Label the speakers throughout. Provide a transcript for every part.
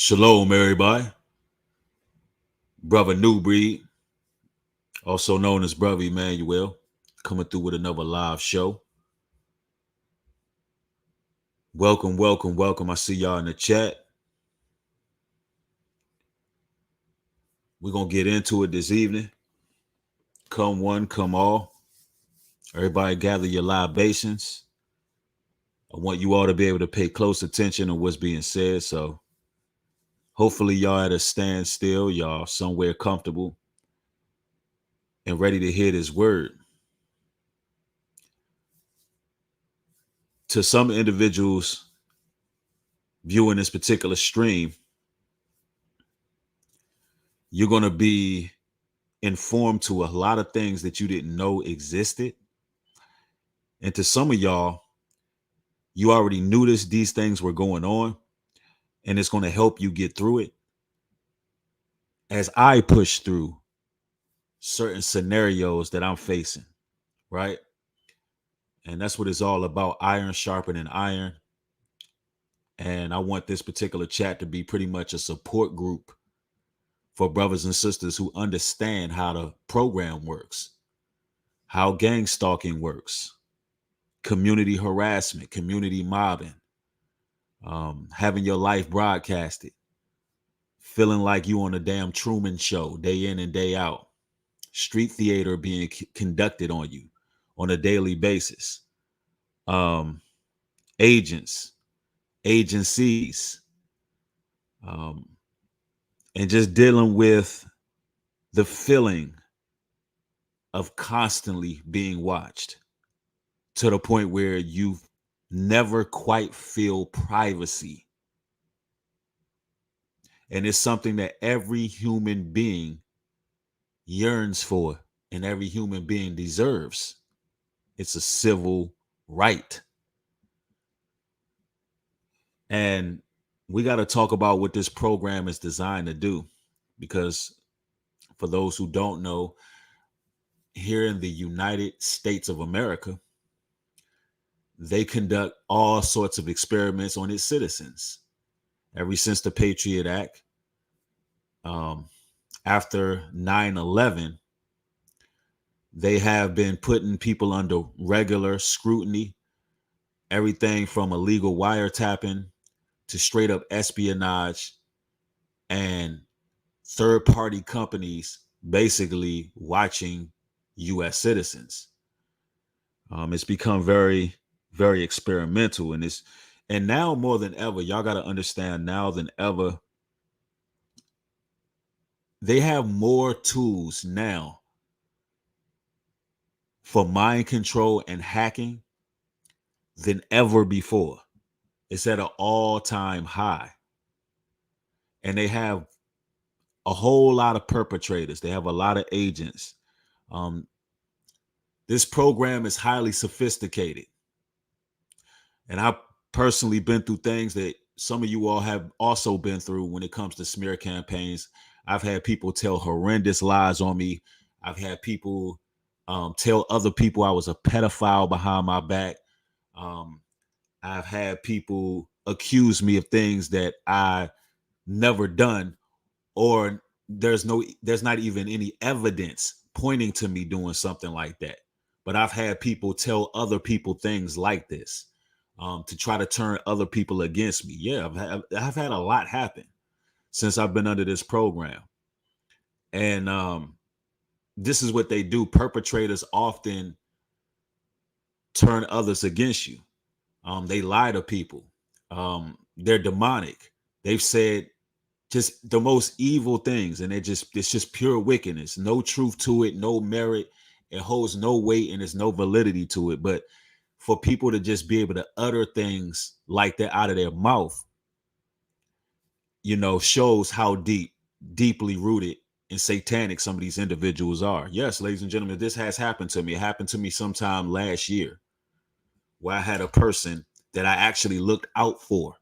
Speaker 1: Shalom, everybody. Brother New Breed, also known as Brother Emmanuel, coming through with another live show. Welcome, welcome, welcome. I see y'all in the chat. We're going to get into it this evening. Come one, come all. Everybody gather your libations. I want you all to be able to pay close attention to what's being said. So hopefully y'all at a standstill, y'all somewhere comfortable and ready to hear this word. To some individuals viewing this particular stream, you're going to be informed to a lot of things that you didn't know existed. And to some of y'all, you already knew these things were going on, and it's going to help you get through it as I push through certain scenarios that I'm facing, right? And that's what it's all about, iron sharpening iron. And I want this particular chat to be pretty much a support group for brothers and sisters who understand how the program works, how gang stalking works, community harassment, community mobbing, having your life broadcasted, feeling like you on a damn Truman Show day in and day out, street theater being conducted on you on a daily basis, agents, agencies, and just dealing with the feeling of constantly being watched to the point where you never quite feel privacy. And it's something that every human being yearns for and every human being deserves. It's a civil right. And we got to talk about what this program is designed to do, because for those who don't know, here in the United States of America, they conduct all sorts of experiments on its citizens ever since the Patriot Act. After 9/11, they have been putting people under regular scrutiny, everything from illegal wiretapping to straight up espionage and third-party companies basically watching U.S. citizens. It's become very, very experimental, and now more than ever, y'all got to understand, now than ever, they have more tools now for mind control and hacking than ever before. It's at an all-time high. And they have a whole lot of perpetrators. They have a lot of agents. This program is highly sophisticated. And I've personally been through things that some of you all have also been through when it comes to smear campaigns. I've had people tell horrendous lies on me. I've had people tell other people I was a pedophile behind my back. I've had people accuse me of things that I never done, or there's not even any evidence pointing to me doing something like that. But I've had people tell other people things like this to try to turn other people against me. Yeah, I've had a lot happen since I've been under this program. And this is what they do. Perpetrators often turn others against you. They lie to people. They're demonic. They've said just the most evil things, and it's just pure wickedness. No truth to it, no merit. It holds no weight, and there's no validity to it. But for people to just be able to utter things like that out of their mouth, shows how deeply rooted and satanic some of these individuals are. Yes, ladies and gentlemen, this has happened to me. It happened to me sometime last year, where I had a person that I actually looked out for.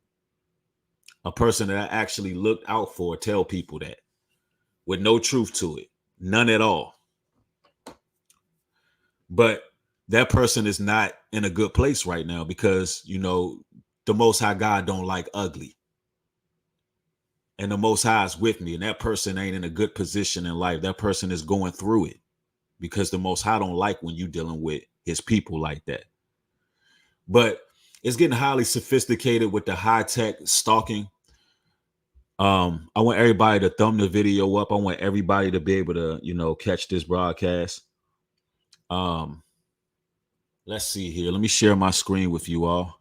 Speaker 1: Tell people that with no truth to it, none at all. But that person is not in a good place right now because, the Most High God don't like ugly. and the Most High is with me, and that person ain't in a good position in life. That person is going through it because the Most High don't like when you dealing with his people like that. But it's getting highly sophisticated with the high tech stalking. I want everybody to thumb the video up. I want everybody to be able to, catch this broadcast. Um, let's see here. Let me share my screen with you all.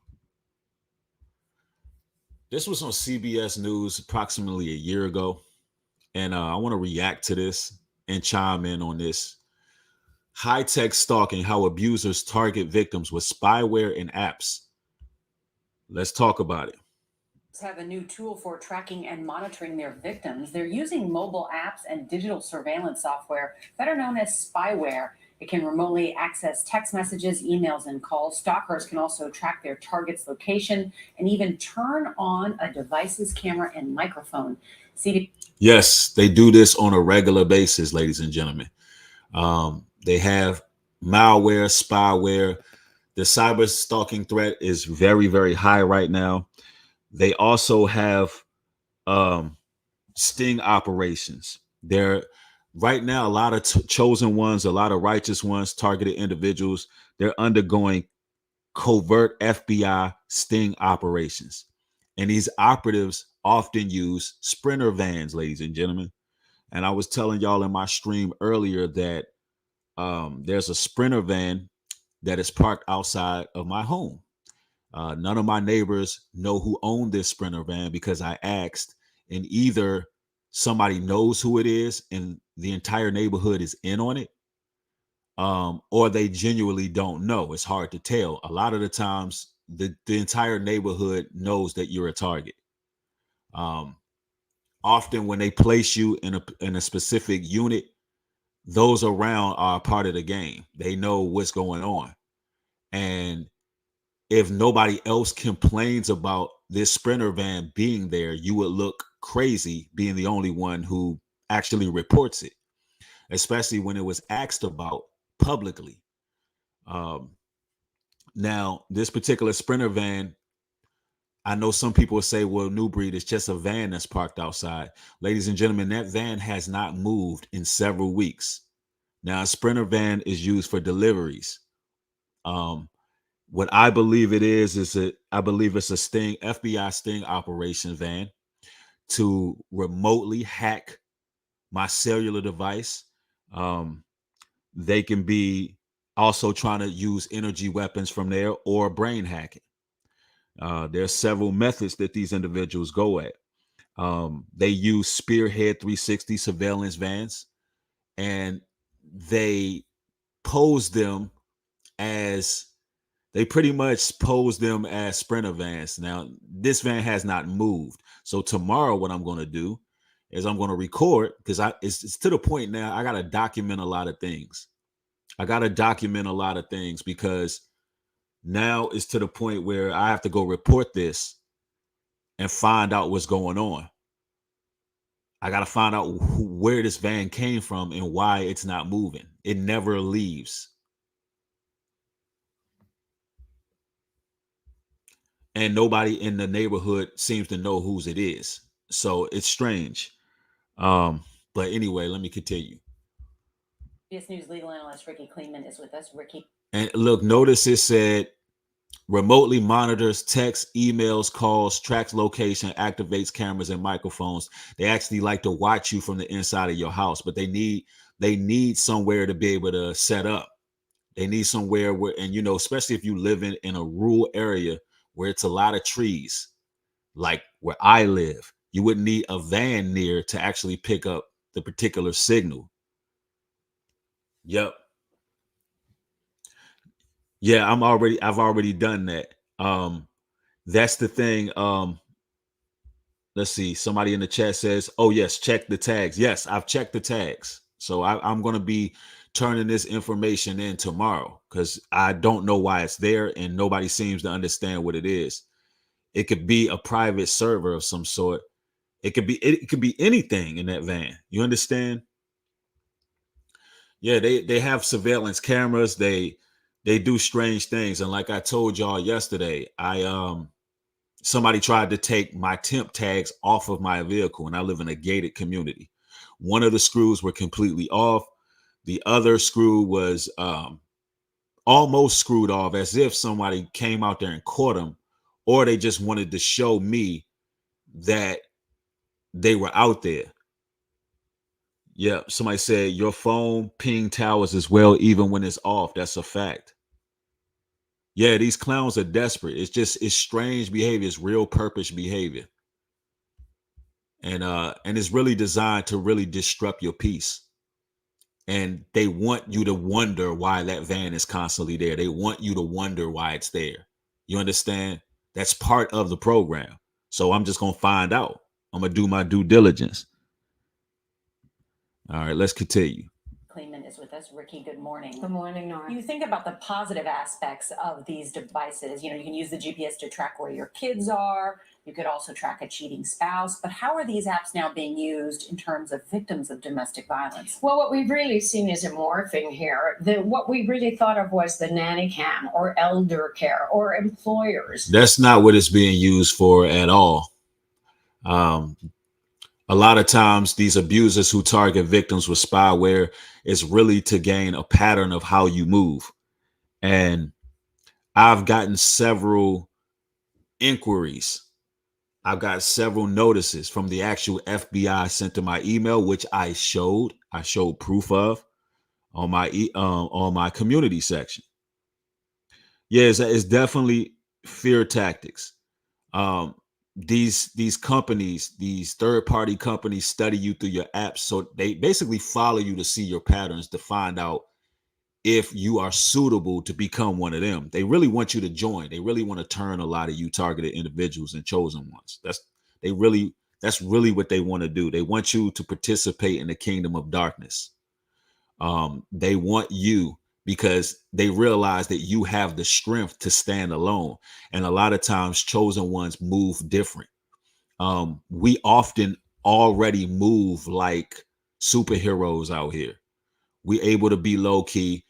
Speaker 1: This was on CBS News approximately a year ago, and I want to react to this and chime in on this. High tech stalking: how abusers target victims with spyware and apps. Let's talk about it.
Speaker 2: Have a new tool for tracking and monitoring their victims. They're using mobile apps and digital surveillance software, better known as spyware. It can remotely access text messages, emails, and calls. Stalkers can also track their target's location and even turn on a device's camera and microphone.
Speaker 1: Yes, they do this on a regular basis, ladies and gentlemen. They have malware, spyware. The cyber stalking threat is very, very high right now. They also have sting operations. They're right now a lot of chosen ones, a lot of righteous ones, targeted individuals. They're undergoing covert FBI sting operations. And these operatives often use sprinter vans, ladies and gentlemen. And I was telling y'all in my stream earlier that there's a sprinter van that is parked outside of my home. None of my neighbors know who owned this sprinter van because I asked, and either somebody knows who it is and the entire neighborhood is in on it, or they genuinely don't know. It's hard to tell. A lot of the times, the entire neighborhood knows that you're a target. Um, Often, when they place you in a specific unit, those around are part of the game. They know what's going on, and if nobody else complains about this sprinter van being there, you would look crazy being the only one who actually reports it, especially when it was asked about publicly. Um, Now, this particular sprinter van, I know some people will say, well, New Breed is just a van that's parked outside. Ladies and gentlemen, that van has not moved in several weeks. Now, a sprinter van is used for deliveries. Um, what I believe it is I believe it's a sting FBI sting operation van to remotely hack my cellular device. Um, they can be also trying to use energy weapons from there or brain hacking. There are several methods that these individuals go at. They use Spearhead 360 surveillance vans, and they pose them as they pretty much pose them as sprinter vans. Now, this van has not moved. So tomorrow, what I'm going to do is I'm going to record because it's to the point now. I got to document a lot of things. Because now it's to the point where I have to go report this and find out what's going on. I got to find out where this van came from and why it's not moving. It never leaves. And nobody in the neighborhood seems to know whose it is. So it's strange. But anyway, let me continue.
Speaker 2: CBS News legal analyst Ricky Kleinman is with us. Ricky.
Speaker 1: And look, notice it said remotely monitors text, emails, calls, tracks location, activates cameras and microphones. They actually like to watch you from the inside of your house, but they need somewhere to be able to set up. They need somewhere where, and especially if you live in a rural area where it's a lot of trees, like where I live, you wouldn't need a van near to actually pick up the particular signal. Yep. Yeah, I've already done that. That's the thing. Let's see. Somebody in the chat says, "Oh yes, check the tags." Yes, I've checked the tags. So I'm going to be turning this information in tomorrow because I don't know why it's there and nobody seems to understand what it is. It could be a private server of some sort. It could be anything in that van. You understand? Yeah, they have surveillance cameras. They do strange things, and like I told y'all yesterday, I somebody tried to take my temp tags off of my vehicle, and I live in a gated community. One of the screws were completely off. The other screw was almost screwed off, as if somebody came out there and caught them, or they just wanted to show me that they were out there. Yeah, somebody said your phone ping towers as well, even when it's off. That's a fact. Yeah, these clowns are desperate. It's strange behavior. It's real purpose behavior, and it's really designed to really disrupt your peace. And they want you to wonder why that van is constantly there. They want you to wonder why it's there. You understand? That's part of the program. So I'm just gonna find out. I'm gonna do my due diligence. All right, let's continue.
Speaker 2: Clayman is with us. Ricky, good morning.
Speaker 3: Good morning, Nora.
Speaker 2: You think about the positive aspects of these devices. You know, you can use the GPS to track where your kids are. You could also track a cheating spouse. But how are these apps now being used in terms of victims of domestic violence?
Speaker 3: Well, what we've really seen is a morphing here. What we really thought of was the nanny cam or elder care or employers.
Speaker 1: That's not what it's being used for at all. A lot of times these abusers who target victims with spyware is really to gain a pattern of how you move. And I've gotten several inquiries. I've got several notices from the actual FBI sent to my email, which I showed proof of on my community section. Yeah, it's definitely fear tactics. Um, these companies, these third party companies, study you through your apps, so they basically follow you to see your patterns to find out if you are suitable to become one of them. They really want you to join. They really want to turn a lot of you targeted individuals and chosen ones. That's really what they want to do. They want you to participate in the kingdom of darkness. They want you because they realize that you have the strength to stand alone. And a lot of times chosen ones move different. We often already move like superheroes out here. We able to be low key.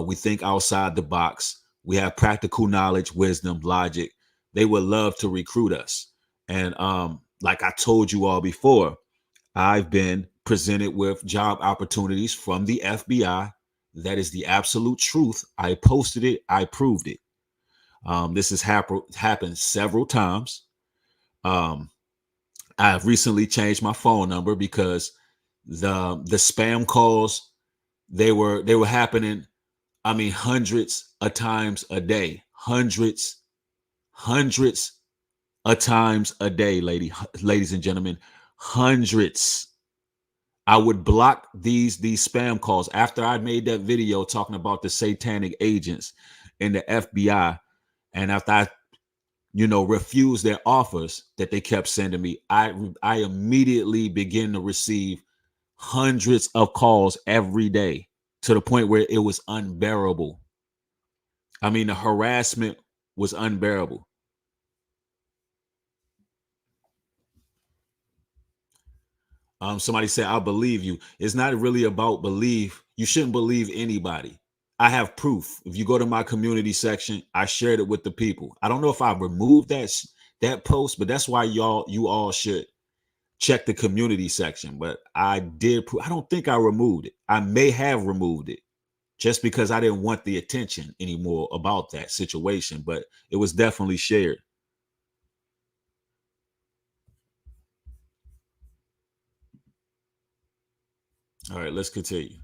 Speaker 1: We think outside the box. We have practical knowledge, wisdom, logic. They would love to recruit us. And like I told you all before, I've been presented with job opportunities from the FBI. That is the absolute truth. I posted it. I proved it. This has happened several times. Um, I've recently changed my phone number because the spam calls they were happening. I mean, hundreds of times a day, hundreds of times a day, ladies and gentlemen, hundreds. I would block these spam calls after I made that video talking about the satanic agents in the FBI, and after I refused their offers that they kept sending me, I immediately begin to receive hundreds of calls every day to the point where it was unbearable. I mean, the harassment was unbearable. Somebody said, "I believe you." It's not really about belief. You shouldn't believe anybody. I have proof. If you go to my community section, I shared it with the people. I don't know if I removed that post, but that's why you all should check the community section. But I did. I don't think I removed it. I may have removed it just because I didn't want the attention anymore about that situation. But it was definitely shared. All right, let's continue.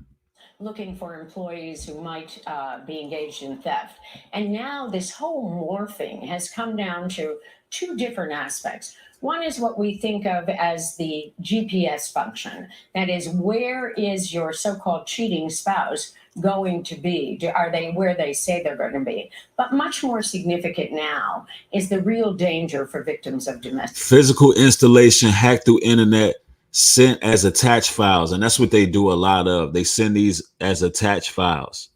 Speaker 3: Looking for employees who might be engaged in theft. And now this whole morphing has come down to two different aspects. One is what we think of as the GPS function. That is, where is your so-called cheating spouse going to be? Are they where they say they're going to be? But much more significant now is the real danger for victims of domestic
Speaker 1: physical installation, hacked through internet, sent as attached files. And that's what they do a lot of. They send these as attached files.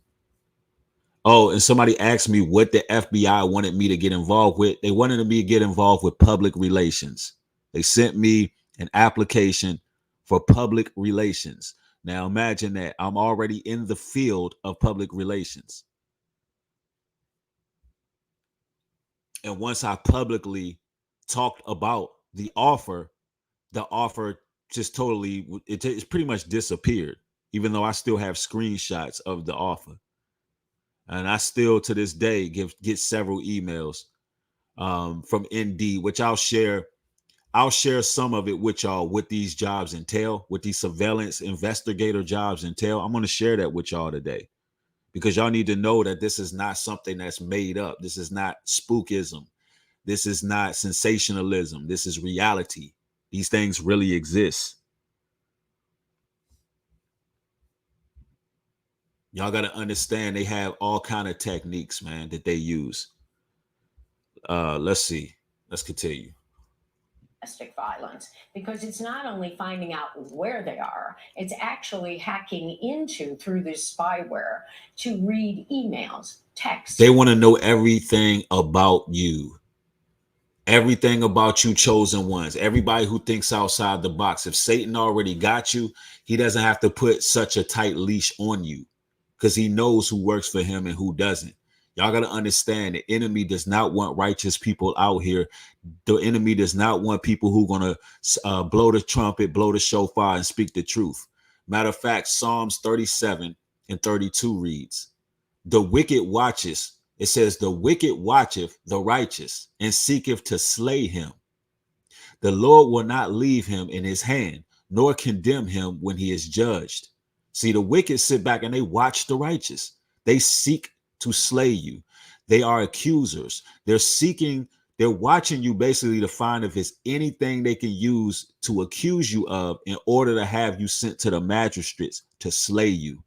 Speaker 1: Oh, and somebody asked me what the FBI wanted me to get involved with. They wanted me to get involved with public relations. They sent me an application for public relations. Now imagine that I'm already in the field of public relations. And once I publicly talked about the offer just totally it's pretty much disappeared. Even though I still have screenshots of the offer, and I still to this day get several emails from Indeed, which I'll share. I'll share some of it with y'all, what these jobs entail, what these surveillance investigator jobs entail. I'm going to share that with y'all today because y'all need to know that this is not something that's made up. This is not spookism. This is not sensationalism. This is reality. These things really exist. Y'all got to understand they have all kind of techniques, man, that they use. Let's see. Let's continue.
Speaker 3: Domestic violence, because it's not only finding out where they are, it's actually hacking into through this spyware to read emails, texts.
Speaker 1: They want to know everything about you. Everything about you, chosen ones. Everybody who thinks outside the box. If Satan already got you, he doesn't have to put such a tight leash on you because he knows who works for him and who doesn't. Y'all got to understand the enemy does not want righteous people out here. The enemy does not want people who are going to blow the trumpet, blow the shofar, and speak the truth. Matter of fact, Psalms 37 and 32 reads, the wicked watches. It says, the wicked watcheth the righteous and seeketh to slay him. The Lord will not leave him in his hand, nor condemn him when he is judged. See, the wicked sit back and they watch the righteous. They seek to slay you. They are accusers. They're watching you basically to find if it's anything they can use to accuse you of in order to have you sent to the magistrates to slay you.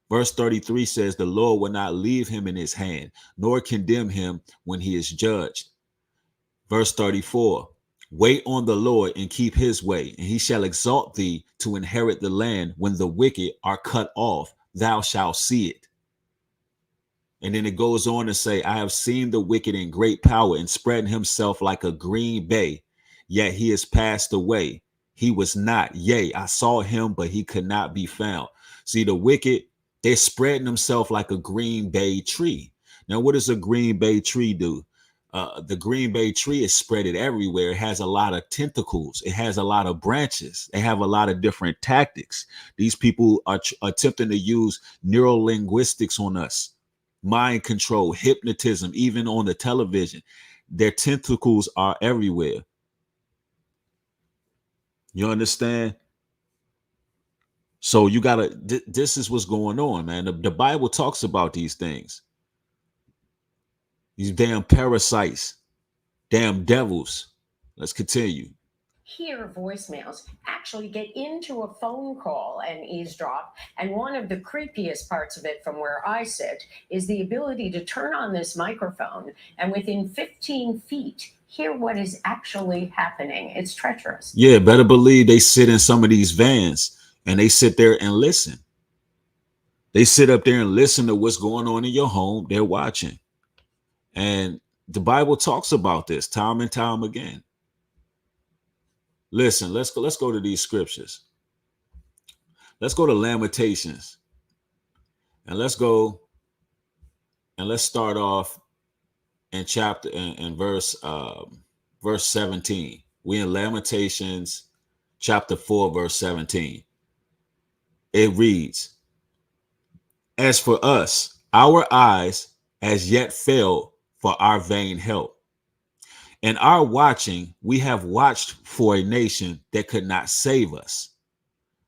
Speaker 1: Verse 33 says, the Lord will not leave him in his hand, nor condemn him when he is judged. Verse 34, wait on the Lord and keep his way, and he shall exalt thee to inherit the land. When the wicked are cut off, thou shalt see it. And then it goes on to say, I have seen the wicked in great power and spreading himself like a green bay, yet he is passed away. He was not, yea, I saw him, but he could not be found. See, the wicked, they're spreading themselves like a green bay tree. Now, what does a green bay tree do? The green bay tree is spreaded everywhere. It has a lot of tentacles. It has a lot of branches. They have a lot of different tactics. These people are attempting to use neurolinguistics on us, mind control, hypnotism, even on the television. Their tentacles are everywhere. You understand? So you gotta, this is what's going on, man. The Bible talks about these things. These damn parasites, damn devils. Let's continue.
Speaker 3: Hear voicemails, actually get into a phone call and eavesdrop. And one of the creepiest parts of it from where I sit is the ability to turn on this microphone and within 15 feet, hear what is actually happening. It's treacherous.
Speaker 1: Yeah, better believe they sit in some of these vans and they sit there and listen. They sit up there and listen to what's going on in your home. They're watching. And the Bible talks about this time and time again. Listen, let's go to these scriptures. Let's go to Lamentations. And let's start off in chapter and verse 17. We in Lamentations chapter 4, verse 17. It reads, as for us, our eyes as yet failed for our vain help. In our watching, we have watched for a nation that could not save us.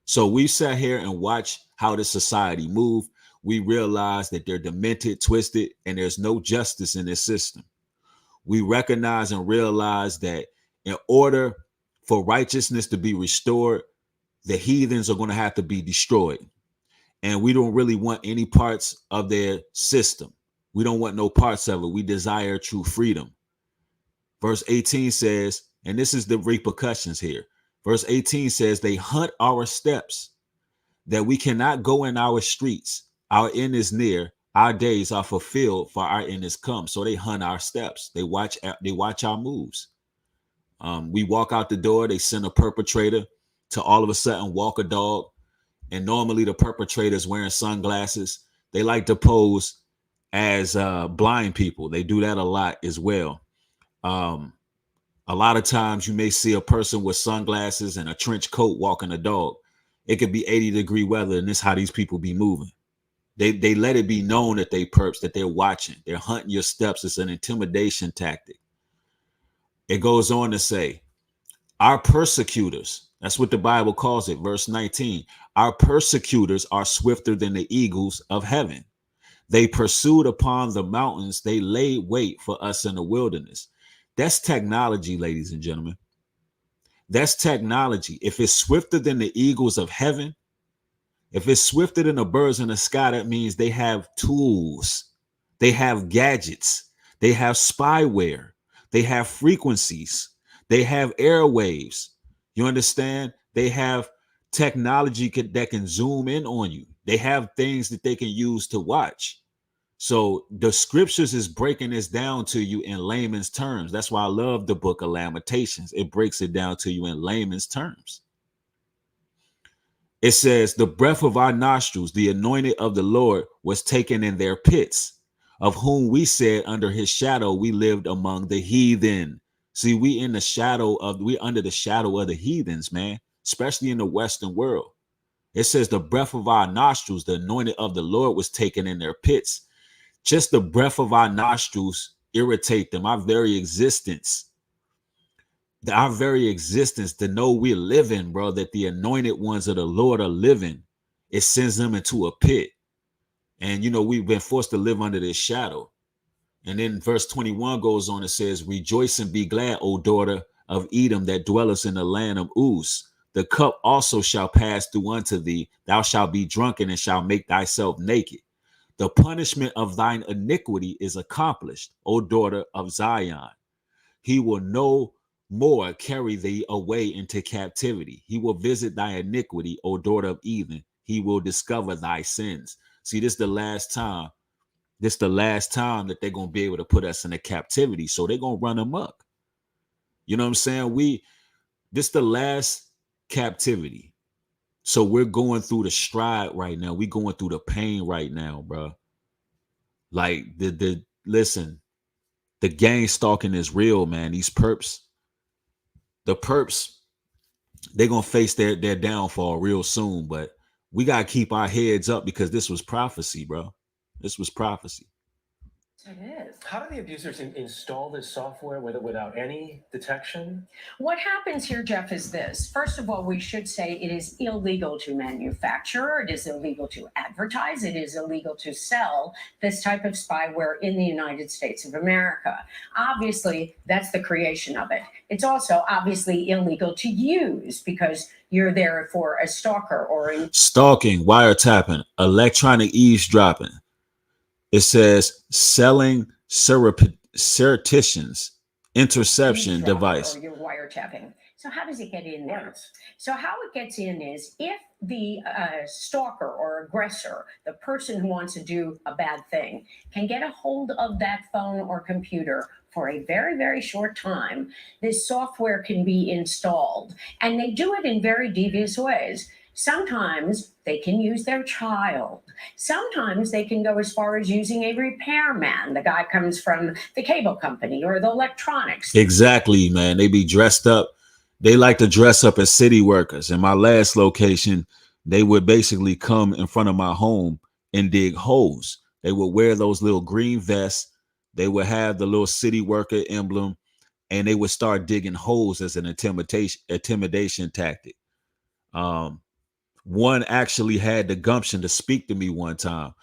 Speaker 1: So we sat here and watched how the society moved. We realized that they're demented, twisted, and there's no justice in this system. We recognize and realize that in order for righteousness to be restored, the heathens are going to have to be destroyed. And we don't really want any parts of their system. We don't want no parts of it. We desire true freedom. Verse 18 says, and this is the repercussions here. Verse 18 says, they hunt our steps, that we cannot go in our streets. Our end is near. Our days are fulfilled, for our end is come. So they hunt our steps. They watch our moves. We walk out the door. They send a perpetrator to all of a sudden walk a dog. And normally the perpetrator is wearing sunglasses. They like to pose as blind people. They do that a lot as well. A A lot of times you may see a person with sunglasses and a trench coat walking a dog. It could be 80-degree weather, and this is how these people be moving. They let it be known that they perps, that they're watching. They're hunting your steps. It's an intimidation tactic. It goes on to say, our persecutors, that's what the Bible calls it, verse 19. Our persecutors are swifter than the eagles of heaven. They pursued upon the mountains. They laid wait for us in the wilderness. That's technology, ladies and gentlemen. That's technology. If it's swifter than the eagles of heaven, if it's swifter than the birds in the sky, that means they have tools, they have gadgets, they have spyware, they have frequencies, they have airwaves. You understand? They have technology that can zoom in on you. They have things that they can use to watch. So the scriptures is breaking this down to you in layman's terms. That's why I love the book of Lamentations. It breaks it down to you in layman's terms. It says, the breath of our nostrils, the anointed of the Lord, was taken in their pits, of whom we said under his shadow we lived among the heathen. See, we under the shadow of the heathens, man, especially in the Western world. It says the breath of our nostrils, the anointed of the Lord, was taken in their pits. Just the breath of our nostrils irritate them. Our very existence, to know we're living, bro, that the anointed ones of the Lord are living, it sends them into a pit. And, we've been forced to live under this shadow. And then verse 21 goes on and says, rejoice and be glad, O daughter of Edom, that dwellest in the land of Uz. The cup also shall pass through unto thee. Thou shalt be drunken and shalt make thyself naked. The punishment of thine iniquity is accomplished, O daughter of Zion. He will no more carry thee away into captivity. He will visit thy iniquity, O daughter of Edom. He will discover thy sins. See, this is the last time. This is the last time that they're going to be able to put us in a captivity. So they're going to run amok. You know what I'm saying? This is the last captivity. So we're going through the stride right now. We're going through the pain right now, bro. Like listen, the gang stalking is real, man. These perps, they're going to face their downfall real soon, but we got to keep our heads up because this was prophecy, bro. This was prophecy.
Speaker 2: It is.
Speaker 4: How do the abusers install this software without any detection?
Speaker 3: What happens here, Jeff, is this. First of all, we should say it is illegal to manufacture, it is illegal to advertise, it is illegal to sell this type of spyware in the United States of America. Obviously, that's the creation of it. It's also obviously illegal to use because you're there for a stalker or
Speaker 1: stalking, wiretapping, electronic eavesdropping. It says selling surreptitious interception device.
Speaker 3: Or you're wiretapping. So how does it get in there? Right. So how it gets in is if the stalker or aggressor, the person who wants to do a bad thing, can get a hold of that phone or computer for a very, very short time, this software can be installed. And they do it in very devious ways. Sometimes they can use their child. Sometimes they can go as far as using a repairman. The guy comes from the cable company or the electronics.
Speaker 1: Exactly, man. They be dressed up. They like to dress up as city workers. In my last location, they would basically come in front of my home and dig holes. They would wear those little green vests. They would have the little city worker emblem, and they would start digging holes as an intimidation tactic. One actually had the gumption to speak to me one time.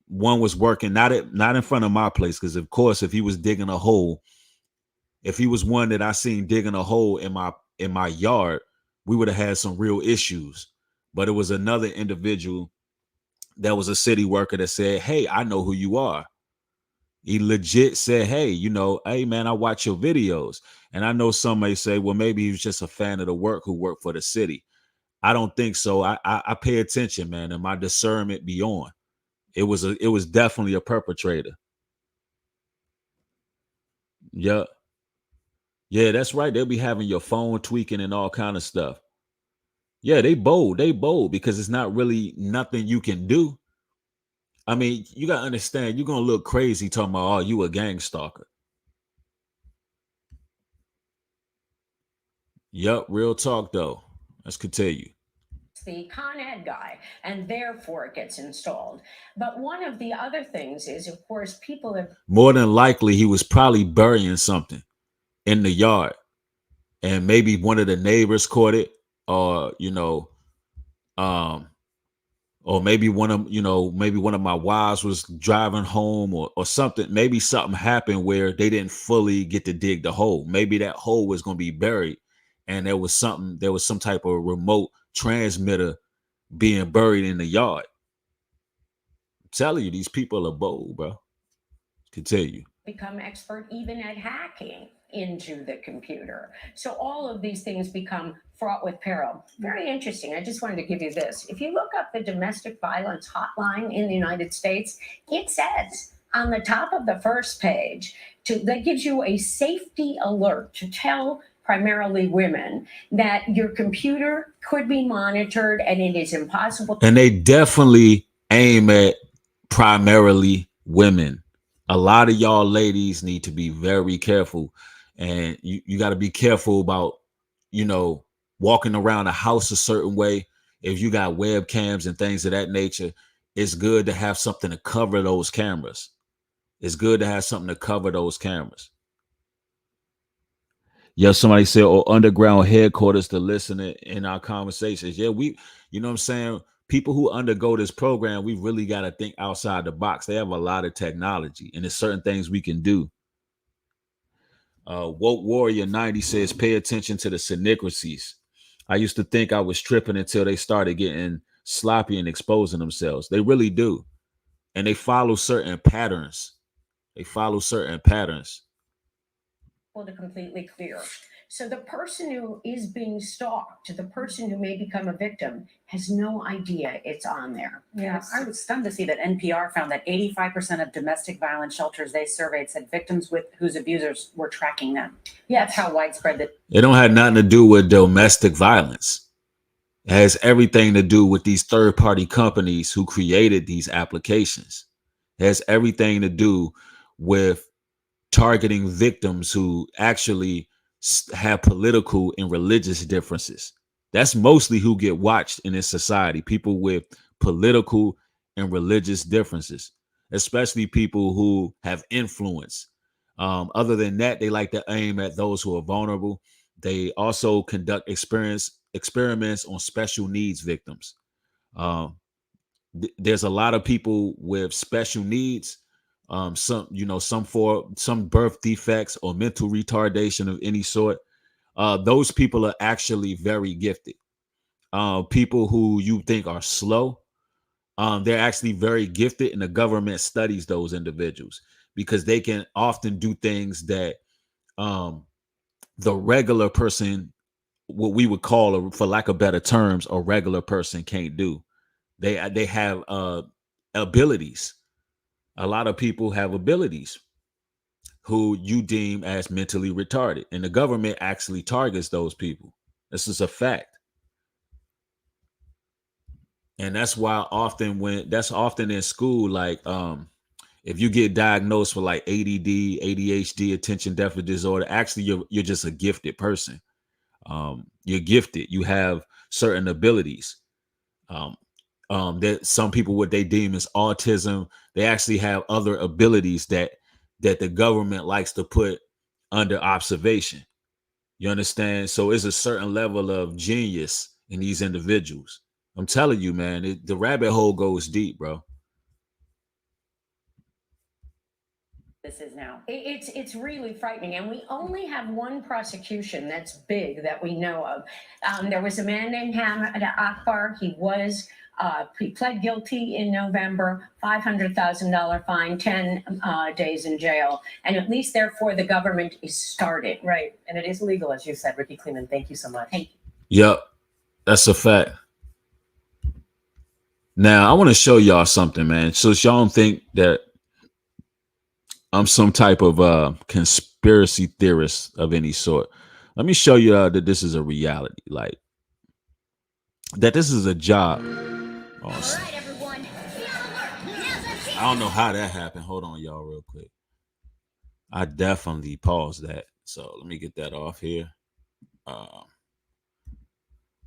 Speaker 1: One was working not in front of my place, because of course, if he was digging a hole, if he was one that I seen digging a hole in my yard, we would have had some real issues. But it was another individual that was a city worker that said, "Hey, I know who you are." He legit said, "Hey, hey man, I watch your videos." And I know some may say, well, maybe he was just a fan of the work who worked for the city. I don't think so. I pay attention, man, and my discernment be on. It was definitely a perpetrator. Yeah. Yeah, that's right. They'll be having your phone tweaking and all kind of stuff. Yeah, they bold because it's not really nothing you can do. I mean, you gotta understand, you're gonna look crazy talking about, oh, you a gang stalker. Yep, real talk though. Let's continue.
Speaker 3: The Con Ed guy, and therefore it gets installed. But one of the other things is, of course, people have
Speaker 1: More than likely, he was probably burying something in the yard, and maybe one of the neighbors caught it, or um, or maybe maybe one of my wives was driving home, or something. Maybe something happened where they didn't fully get to dig the hole. Maybe that hole was going to be buried, and there was some type of remote transmitter being buried in the yard. I'm telling you, these people are bold, bro. Continue.
Speaker 3: become expert even at hacking into the computer. So all of these things become fraught with peril. Very interesting. I just wanted to give you this. If you look up the domestic violence hotline in the United States, it says on the top of the first page that gives you a safety alert to tell primarily women that your computer could be monitored and it is impossible.
Speaker 1: And they definitely aim at primarily women. A lot of y'all ladies need to be very careful, and you got to be careful about walking around the house a certain way. If you got webcams and things of that nature, it's good to have something to cover those cameras. It's good to have something to cover those cameras. Yeah, somebody said, or underground headquarters to listen in our conversations. Yeah, you know what I'm saying? People who undergo this program, we really got to think outside the box. They have a lot of technology, and there's certain things we can do. Woke Warrior 90 says, pay attention to the syncrasies. I used to think I was tripping until they started getting sloppy and exposing themselves. They really do. And they follow certain patterns. They follow certain patterns.
Speaker 3: To completely clear. So the person who is being stalked, the person who may become a victim, has no idea it's on there.
Speaker 2: Yeah, I was stunned to see that NPR found that 85% of domestic violence shelters they surveyed said victims with whose abusers were tracking them. Yeah, that's how widespread that.
Speaker 1: It don't have nothing to do with domestic violence. It has everything to do with these third-party companies who created these applications. It has everything to do with targeting victims who actually have political and religious differences. That's mostly who get watched in this society. People with political and religious differences, especially people who have influence. Other than that, they like to aim at those who are vulnerable. They also conduct experiments on special needs victims. Um, there's a lot of people with special needs, some birth defects or mental retardation of any sort. Those people are actually very gifted. People who you think are slow, they're actually very gifted, and the government studies those individuals because they can often do things that the regular person, what we would call, for lack of better terms, a regular person can't do. They have abilities. A lot of people have abilities who you deem as mentally retarded, and the government actually targets those people. This is a fact. And that's why that's often in school, like if you get diagnosed with like ADD, ADHD, attention deficit disorder, actually you're just a gifted person. You're gifted. You have certain abilities. That some people, what they deem as autism, they actually have other abilities that the government likes to put under observation. You understand? So it's a certain level of genius in these individuals. I'm telling you, man, the rabbit hole goes deep, bro.
Speaker 2: This is now.
Speaker 3: It's really frightening, and we only have one prosecution that's big that we know of. There was a man named Hamid Akbar. He pled guilty in November, $500,000 fine, 10 days in jail, and at least therefore the government is started.
Speaker 5: Right, and it is legal, as you said, Ricky Kleeman. Thank you so much.
Speaker 3: Thank you.
Speaker 1: Yep, that's a fact. Now I want to show y'all something, man. So y'all don't think that I'm some type of conspiracy theorist of any sort. Let me show you that this is a reality, like that this is a job. Oh,
Speaker 6: All right, everyone.
Speaker 1: I don't know how that happened. Hold on, y'all, real quick. I definitely paused that. So let me get that off here.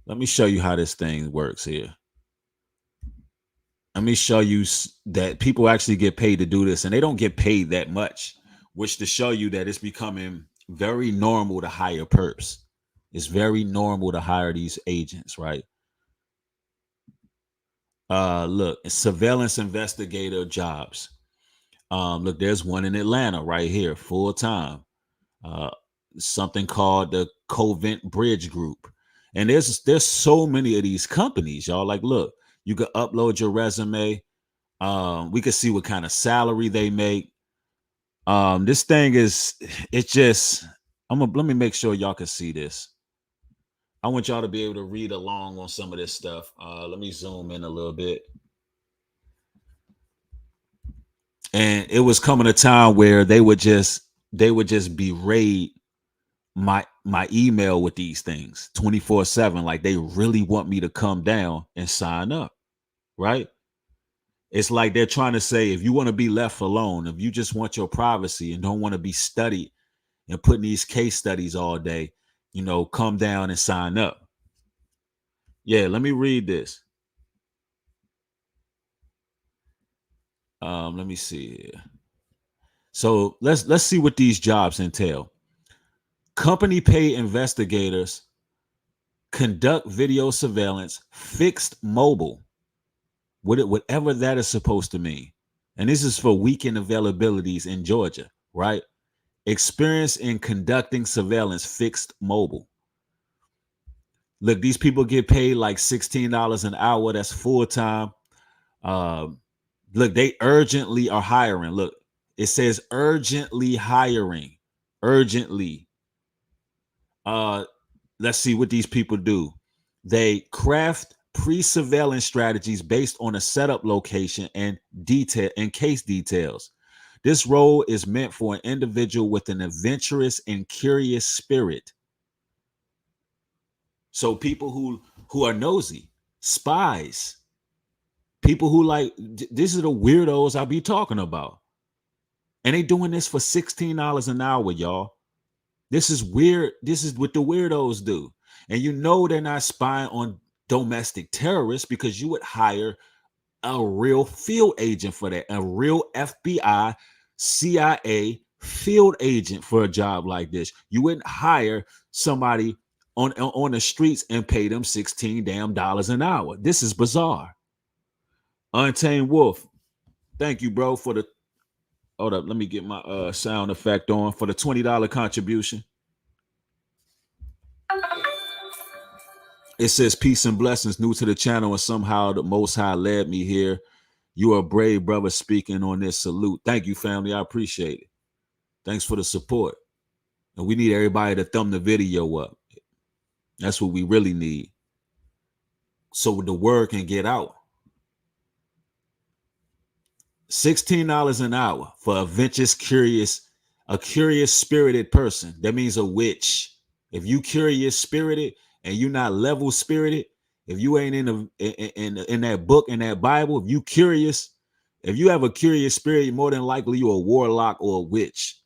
Speaker 1: Let me show you how this thing works here. Let me show you that people actually get paid to do this, and they don't get paid that much, which to show you that it's becoming very normal to hire perps. It's very normal to hire these agents, right? Look, surveillance investigator jobs. Look, there's one in Atlanta right here, full time. Uh, Something called the Covent Bridge Group, and there's so many of these companies, y'all. Like, look, you could upload your resume. We could see what kind of salary they make. This thing is, it's just. Let me make sure y'all can see this. I want y'all to be able to read along on some of this stuff. Let me zoom in a little bit. And it was coming a time where they would just berate my email with these things 24/7. Like, they really want me to come down and sign up, right? It's like they're trying to say, if you want to be left alone, if you just want your privacy and don't want to be studied and putting these case studies all day, come down and sign up. Yeah, let me read this. Let me see here. So let's see what these jobs entail. Company pay investigators conduct video surveillance, fixed mobile, whatever that is supposed to mean. And this is for weekend availabilities in Georgia, right? Experience in conducting surveillance, fixed mobile. Look, these people get paid like $16 an hour. That's full time. Look, they urgently are hiring. Look, it says urgently hiring. Urgently. Let's see what these people do. They craft pre-surveillance strategies based on a setup location and case details. This role is meant for an individual with an adventurous and curious spirit. So people who are nosy, spies, people who like, these are the weirdos I be talking about. And they doing this for $16 an hour, y'all. This is weird. This is what the weirdos do. And they're not spying on domestic terrorists, because you would hire a real field agent for that, a real FBI, CIA field agent for a job like this. You wouldn't hire somebody on the streets and pay them $16 an hour. This is bizarre. Untamed Wolf, thank you, bro, for the. Hold up, let me get my sound effect on for the $20 contribution. It says, peace and blessings, new to the channel, and somehow the Most High led me here. You are a brave brother speaking on this. Salute. Thank you, family. I appreciate it. Thanks for the support. And we need everybody to thumb the video up. That's what we really need, so the word can get out. $16 an hour for a curious spirited person. That means a witch. If you curious spirited and you not level spirited, if you ain't in that book, in that Bible, if you curious, if you have a curious spirit, more than likely you're a warlock or a witch.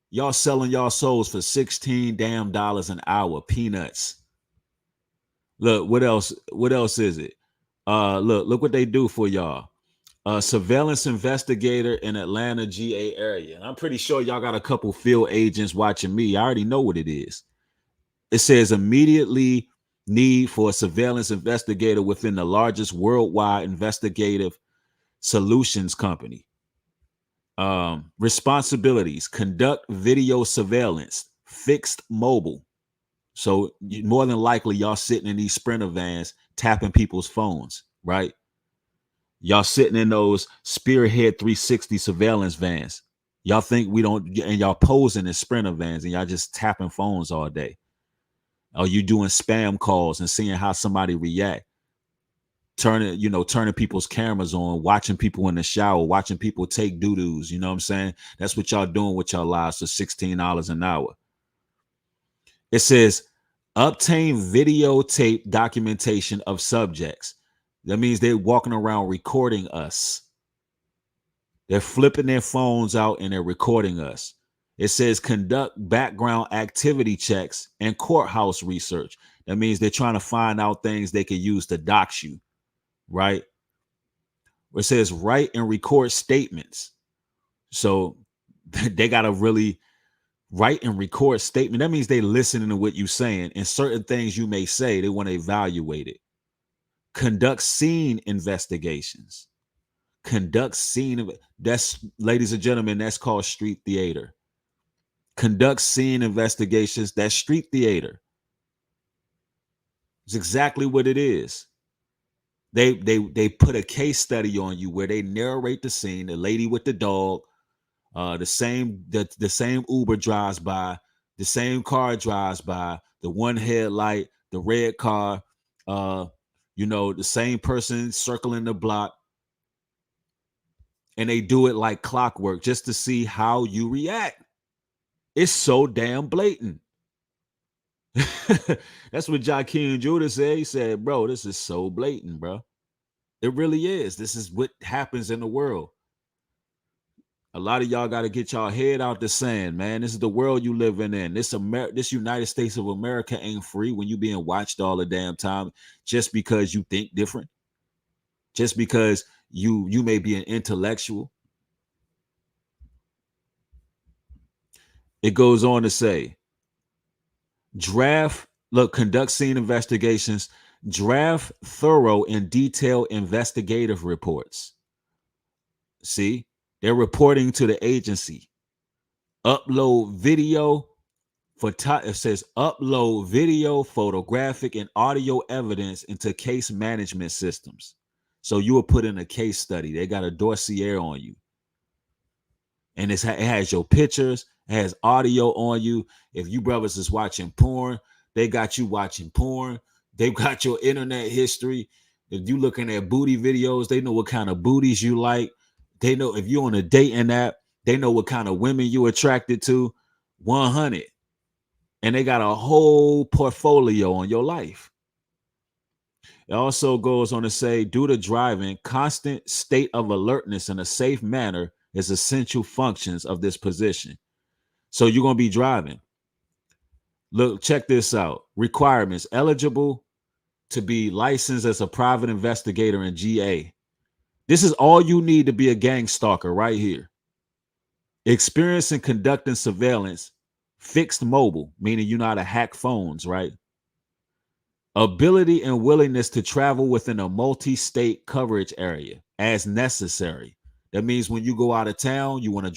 Speaker 1: Y'all selling y'all souls for $16 an hour, peanuts. Look, what else? What else is it? Look what they do for y'all. Surveillance investigator in Atlanta, GA area. And I'm pretty sure y'all got a couple field agents watching me. I already know what it is. It says immediately need for a surveillance investigator within the largest worldwide investigative solutions company. Responsibilities: conduct video surveillance, fixed mobile. So more than likely y'all sitting in these Sprinter vans tapping people's phones, right? Y'all sitting in those Spearhead 360 surveillance vans. Y'all think we don't, and y'all posing in Sprinter vans and y'all just tapping phones all day. Or you doing spam calls and seeing how somebody react. Turning people's cameras on, watching people in the shower, watching people take doo-doos. You know what I'm saying? That's what y'all doing with y'all lives for $16 an hour. It says obtain videotape documentation of subjects. That means they're walking around recording us. They're flipping their phones out and they're recording us. It says conduct background activity checks and courthouse research. That means they're trying to find out things they can use to dox you, right? Where it says write and record statements. So they got to really write and record statement. That means they listening to what you're saying, and certain things you may say, they want to evaluate it. Conduct scene investigations. Conduct scene. That's, ladies and gentlemen, that's called street theater. Conduct scene investigations. That's street theater. It's exactly what it is. They put a case study on you where they narrate the scene. The lady with the dog, the same Uber drives by, the same car drives by, the one headlight, the red car, the same person circling the block, and they do it like clockwork just to see how you react. It's so damn blatant. That's what Joaquin Judah said. He said, bro, this is so blatant, bro. It really is. This is what happens in the world. A lot of y'all got to get y'all head out the sand, man. This is the world you living in. This United States of America ain't free when you being watched all the damn time just because you think different. Just because you may be an intellectual. It goes on to say, conduct scene investigations, draft thorough and detailed investigative reports. See, they're reporting to the agency. Upload video it says upload video, photographic, and audio evidence into case management systems. So you will put in a case study. They got a dossier on you. And it has your pictures, it has audio on you. If you brothers is watching porn, they got you watching porn. They've got your internet history. If you looking at booty videos, they know what kind of booties you like. They know if you're on a dating app, they know what kind of women you attracted to. 100. And they got a whole portfolio on your life. It also goes on to say, due to driving, constant state of alertness in a safe manner is essential functions of this position. So you're going to be driving. Look, check this out. Requirements: eligible to be licensed as a private investigator in GA. This is all you need to be a gang stalker right here. Experience in conducting surveillance, fixed mobile, meaning you know how to hack phones, right? Ability and willingness to travel within a multi-state coverage area as necessary. That means when you go out of town, you want to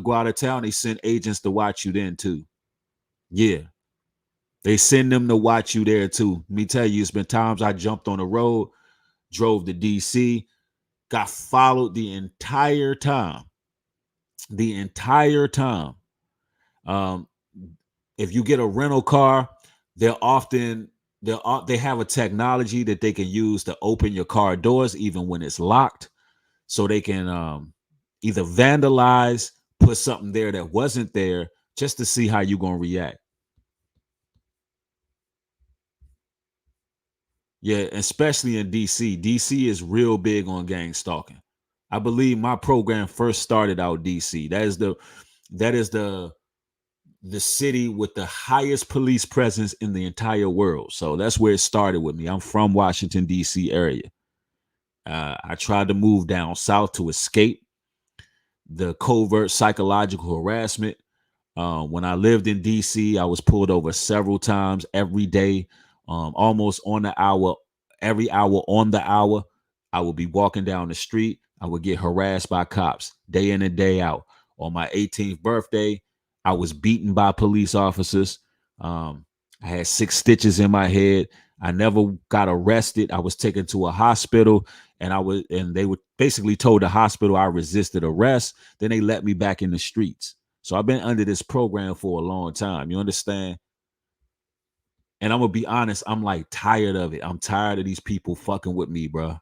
Speaker 1: go out of town, they send agents to watch you then too. Yeah. They send them to watch you there too. Let me tell you, it's been times I jumped on the road, drove to DC, got followed the entire time. The entire time. If you get a rental car, they have a technology that they can use to open your car doors even when it's locked, so they can either vandalize, put something there that wasn't there, just to see how you're gonna react. Yeah, especially in DC. DC is real big on gang stalking. I believe my program first started out DC. That is the city with the highest police presence in the entire world. So that's where it started with me. I'm from Washington, D.C. area. I tried to move down south to escape the covert psychological harassment. When I lived in D.C., I was pulled over several times every day, almost on the hour, every hour on the hour. I would be walking down the street. I would get harassed by cops day in and day out. On my 18th birthday, I was beaten by police officers. I had 6 stitches in my head. I never got arrested. I was taken to a hospital, and they would basically told the hospital I resisted arrest. Then they let me back in the streets. So I've been under this program for a long time. You understand? And I'm gonna be honest, I'm like tired of it. I'm tired of these people fucking with me, bro.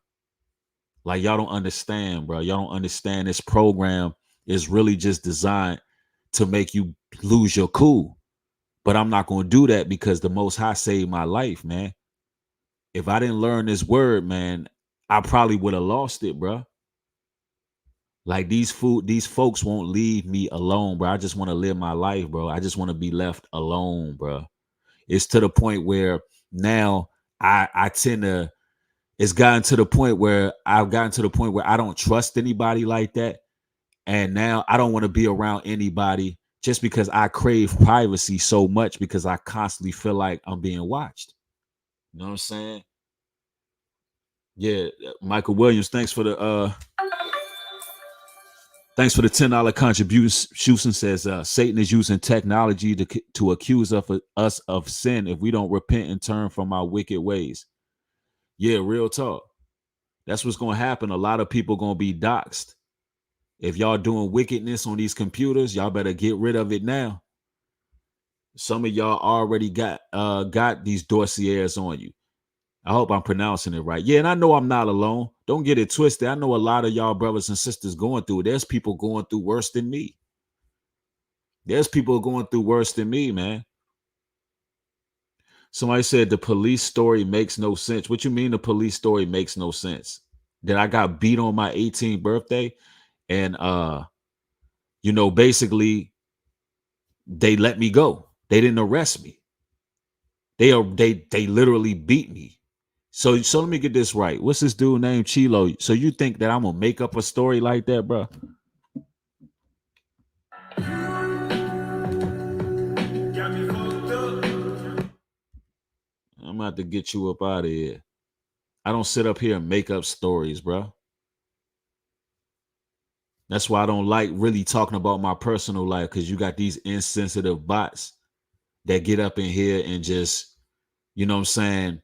Speaker 1: Like, y'all don't understand, bro. Y'all don't understand this program is really just designed to make you lose your cool. But I'm not going to do that because the Most High saved my life, man. If I didn't learn this word, man, I probably would have lost it, bro. Like, these folks won't leave me alone, bro. I just want to live my life, bro. I just want to be left alone, bro. It's to the point where now I tend to, it's gotten to the point where I've gotten to the point where I don't trust anybody like that. And now I don't want to be around anybody just because I crave privacy so much, because I constantly feel like I'm being watched. You know what I'm saying? Yeah, Michael Williams, thanks for the $10 contribution. Says Satan is using technology to accuse us of sin if we don't repent and turn from our wicked ways. Yeah, real talk. That's what's going to happen. A lot of people going to be doxxed. If y'all doing wickedness on these computers, y'all better get rid of it now. Some of y'all already got these dossiers on you. I hope I'm pronouncing it right. Yeah, and I know I'm not alone. Don't get it twisted. I know a lot of y'all brothers and sisters going through it. There's people going through worse than me. There's people going through worse than me, man. Somebody said the police story makes no sense. What you mean the police story makes no sense? That I got beat on my 18th birthday and basically they let me go. They didn't arrest me. They literally beat me. So let me get this right. What's this dude named Chilo? So you think that I'm gonna make up a story like that, bro? I'm about to get you up out of here. I don't sit up here and make up stories, bro. That's why I don't like really talking about my personal life, because you got these insensitive bots that get up in here and just, you know what I'm saying,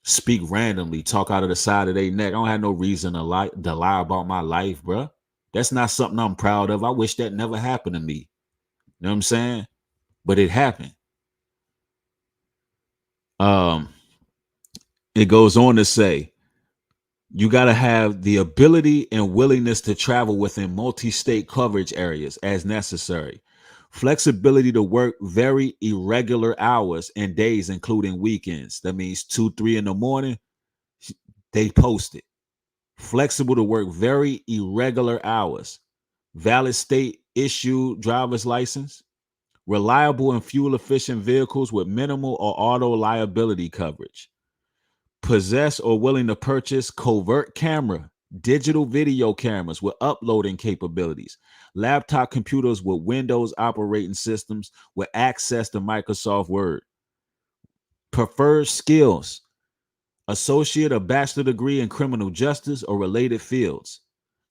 Speaker 1: speak randomly, talk out of the side of their neck. I don't have no reason to lie about my life, bro. That's not something I'm proud of. I wish that never happened to me. You know what I'm saying? But it happened. It goes on to say, you got to have the ability and willingness to travel within multi-state coverage areas as necessary. Flexibility to work very irregular hours and days, including weekends. That means 2, 3 in the morning, they post it. Flexible to work very irregular hours. Valid state issued driver's license. Reliable and fuel efficient vehicles with minimal or auto liability coverage. Possess or willing to purchase covert camera, digital video cameras with uploading capabilities, laptop computers with Windows operating systems with access to Microsoft Word. Preferred skills, associate or bachelor degree in criminal justice or related fields.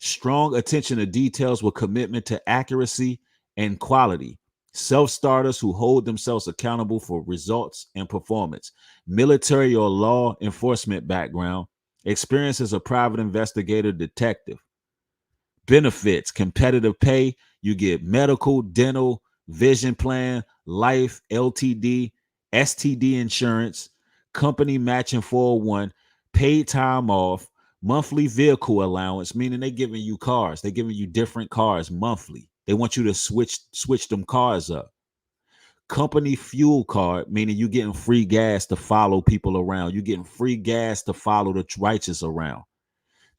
Speaker 1: Strong attention to details with commitment to accuracy and quality. Self-starters who hold themselves accountable for results and performance. Military or law enforcement background. Experience as a private investigator, detective. Benefits, competitive pay. You get medical, dental, vision plan, life, LTD, STD insurance, company matching 401, paid time off, monthly vehicle allowance, meaning they giving you cars. They're giving you different cars monthly. They want you to switch them cars up. Company fuel card, meaning you getting free gas to follow people around. You getting free gas to follow the righteous around.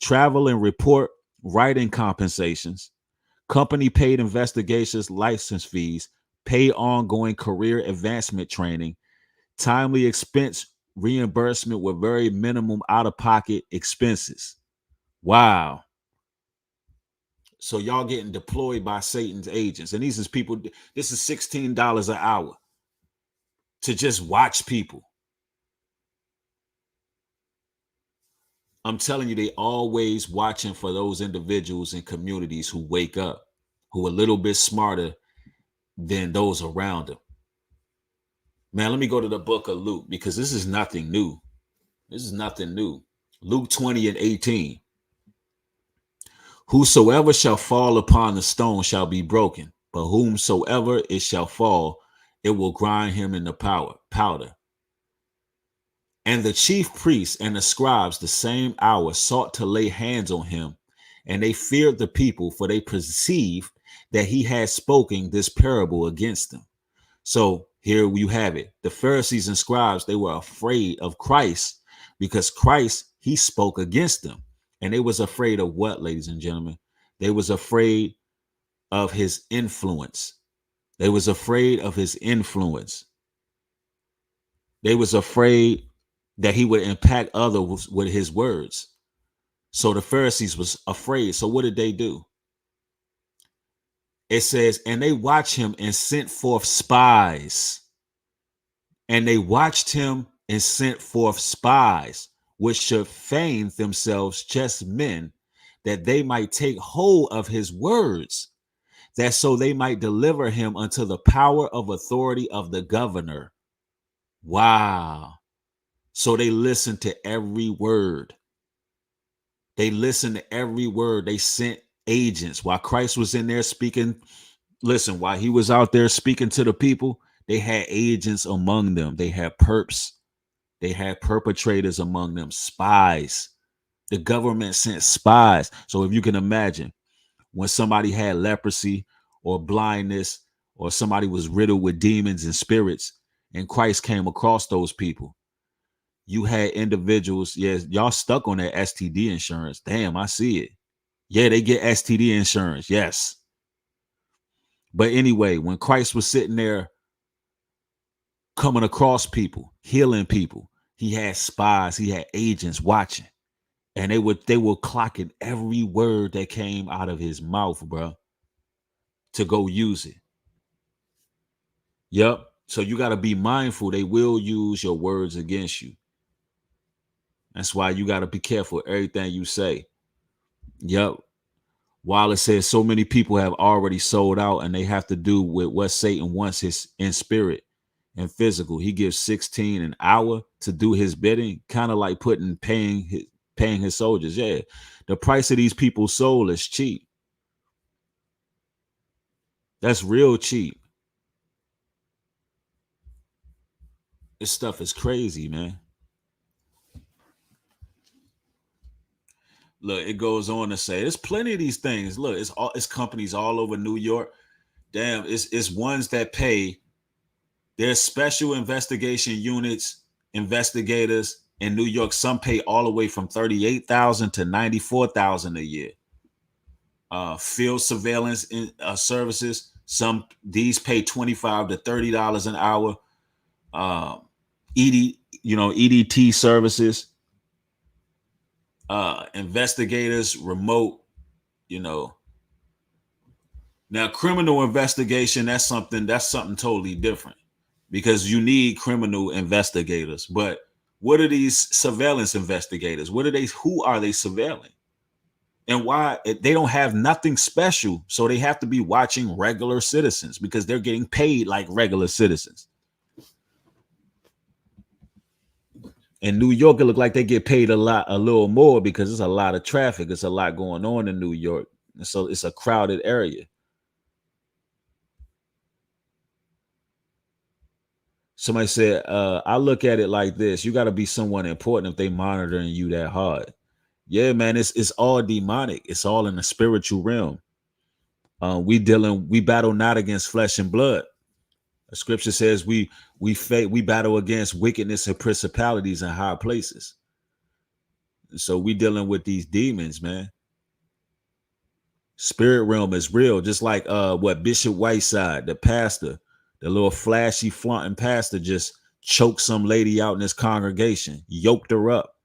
Speaker 1: Travel and report writing compensations. Company paid investigations, license fees, pay ongoing career advancement training, timely expense reimbursement with very minimum out-of-pocket expenses. Wow. So y'all getting deployed by Satan's agents. And these is people, this is $16 an hour to just watch people. I'm telling you, they always watching for those individuals and communities who wake up, who are a little bit smarter than those around them. Man, let me go to the book of Luke, because this is nothing new. This is nothing new. Luke 20:18. Whosoever shall fall upon the stone shall be broken, but whomsoever it shall fall, it will grind him in the powder. And the chief priests and the scribes the same hour sought to lay hands on him, and they feared the people, for they perceived that he had spoken this parable against them. So here you have it. The Pharisees and scribes, they were afraid of Christ because Christ, he spoke against them. And they was afraid of what, ladies and gentlemen? They was afraid of his influence. They was afraid of his influence. They was afraid that he would impact others with his words. So the Pharisees was afraid. So what did they do? It says, and they watched him and sent forth spies. And they watched him and sent forth spies, which should feign themselves just men, that they might take hold of his words, that so they might deliver him unto the power of authority of the governor. Wow. So they listened to every word. They listened to every word. They sent agents while Christ was in there speaking. Listen, while he was out there speaking to the people, they had agents among them. They had perps. They had perpetrators among them, spies. The government sent spies. So if you can imagine, when somebody had leprosy or blindness, or somebody was riddled with demons and spirits, and Christ came across those people, you had individuals. Yes, y'all stuck on that STD insurance. Damn, I see it. Yeah, they get STD insurance. Yes. But anyway, when Christ was sitting there coming across people, healing people, he had spies, he had agents watching. And they were clocking every word that came out of his mouth, bro, to go use it. Yep. So you got to be mindful. They will use your words against you. That's why you got to be careful everything you say. Yep. While it says so many people have already sold out and they have to do with what Satan wants his in spirit and physical. He gives 16 an hour to do his bidding, kind of like paying his soldiers. Yeah. The price of these people's soul is cheap. That's real cheap. This stuff is crazy, man. Look, it goes on to say there's plenty of these things. Look, it's companies all over New York. Damn, it's ones that pay. There's special investigation units, investigators in New York. Some pay all the way from $38,000 to $94,000 a year. Field surveillance services. These pay $25 to $30 an hour. EDT services. Investigators, remote. Now criminal investigation. That's something totally different, because you need criminal investigators. But what are these surveillance investigators? Who are they surveilling? And why? They don't have nothing special. So they have to be watching regular citizens because they're getting paid like regular citizens. In New York, it look like they get paid a little more because there's a lot of traffic. It's a lot going on in New York. And so it's a crowded area. Somebody said, I look at it like this. You got to be someone important if they monitoring you that hard. Yeah, man, it's all demonic. It's all in the spiritual realm. We battle not against flesh and blood. The scripture says we battle against wickedness and principalities in high places. So we dealing with these demons, man. Spirit realm is real. Just like what Bishop Whiteside, the pastor, the little flashy flaunting pastor, just choked some lady out in his congregation, yoked her up.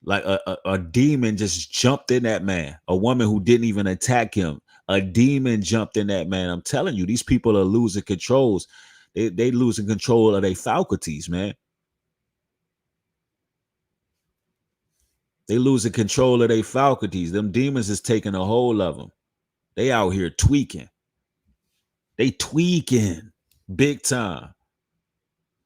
Speaker 1: Like a demon just jumped in that man. A woman who didn't even attack him. A demon jumped in that man. I'm telling you, these people are losing controls. They losing control of their faculties, man. They losing control of their faculties. Them demons is taking a hold of them. They out here tweaking. They tweaking big time.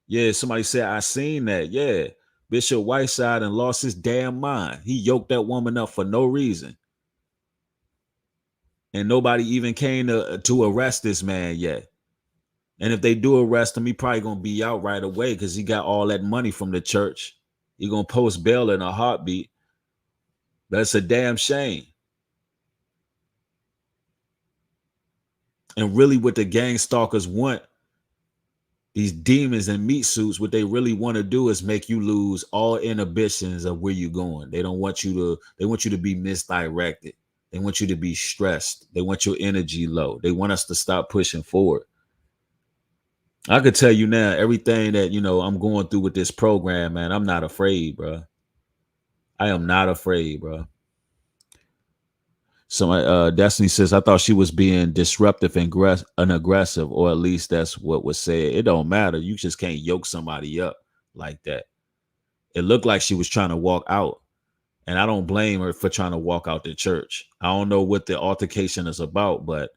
Speaker 1: Yeah, somebody said, I seen that. Yeah. Bishop Whiteside and lost his damn mind. He yoked that woman up for no reason. And nobody even came to arrest this man yet. And if they do arrest him, he probably going to be out right away because he got all that money from the church. He going to post bail in a heartbeat. That's a damn shame. And really what the gang stalkers want, these demons in meat suits, what they really want to do is make you lose all inhibitions of where you're going. They want you to be misdirected. They want you to be stressed. They want your energy low. They want us to stop pushing forward. I could tell you now, everything that I'm going through with this program, man. I'm not afraid, bro. I am not afraid, bro. So Destiny says, I thought she was being disruptive and aggressive, or at least that's what was said. It don't matter. You just can't yoke somebody up like that. It looked like she was trying to walk out, and I don't blame her for trying to walk out the church. I don't know what the altercation is about, but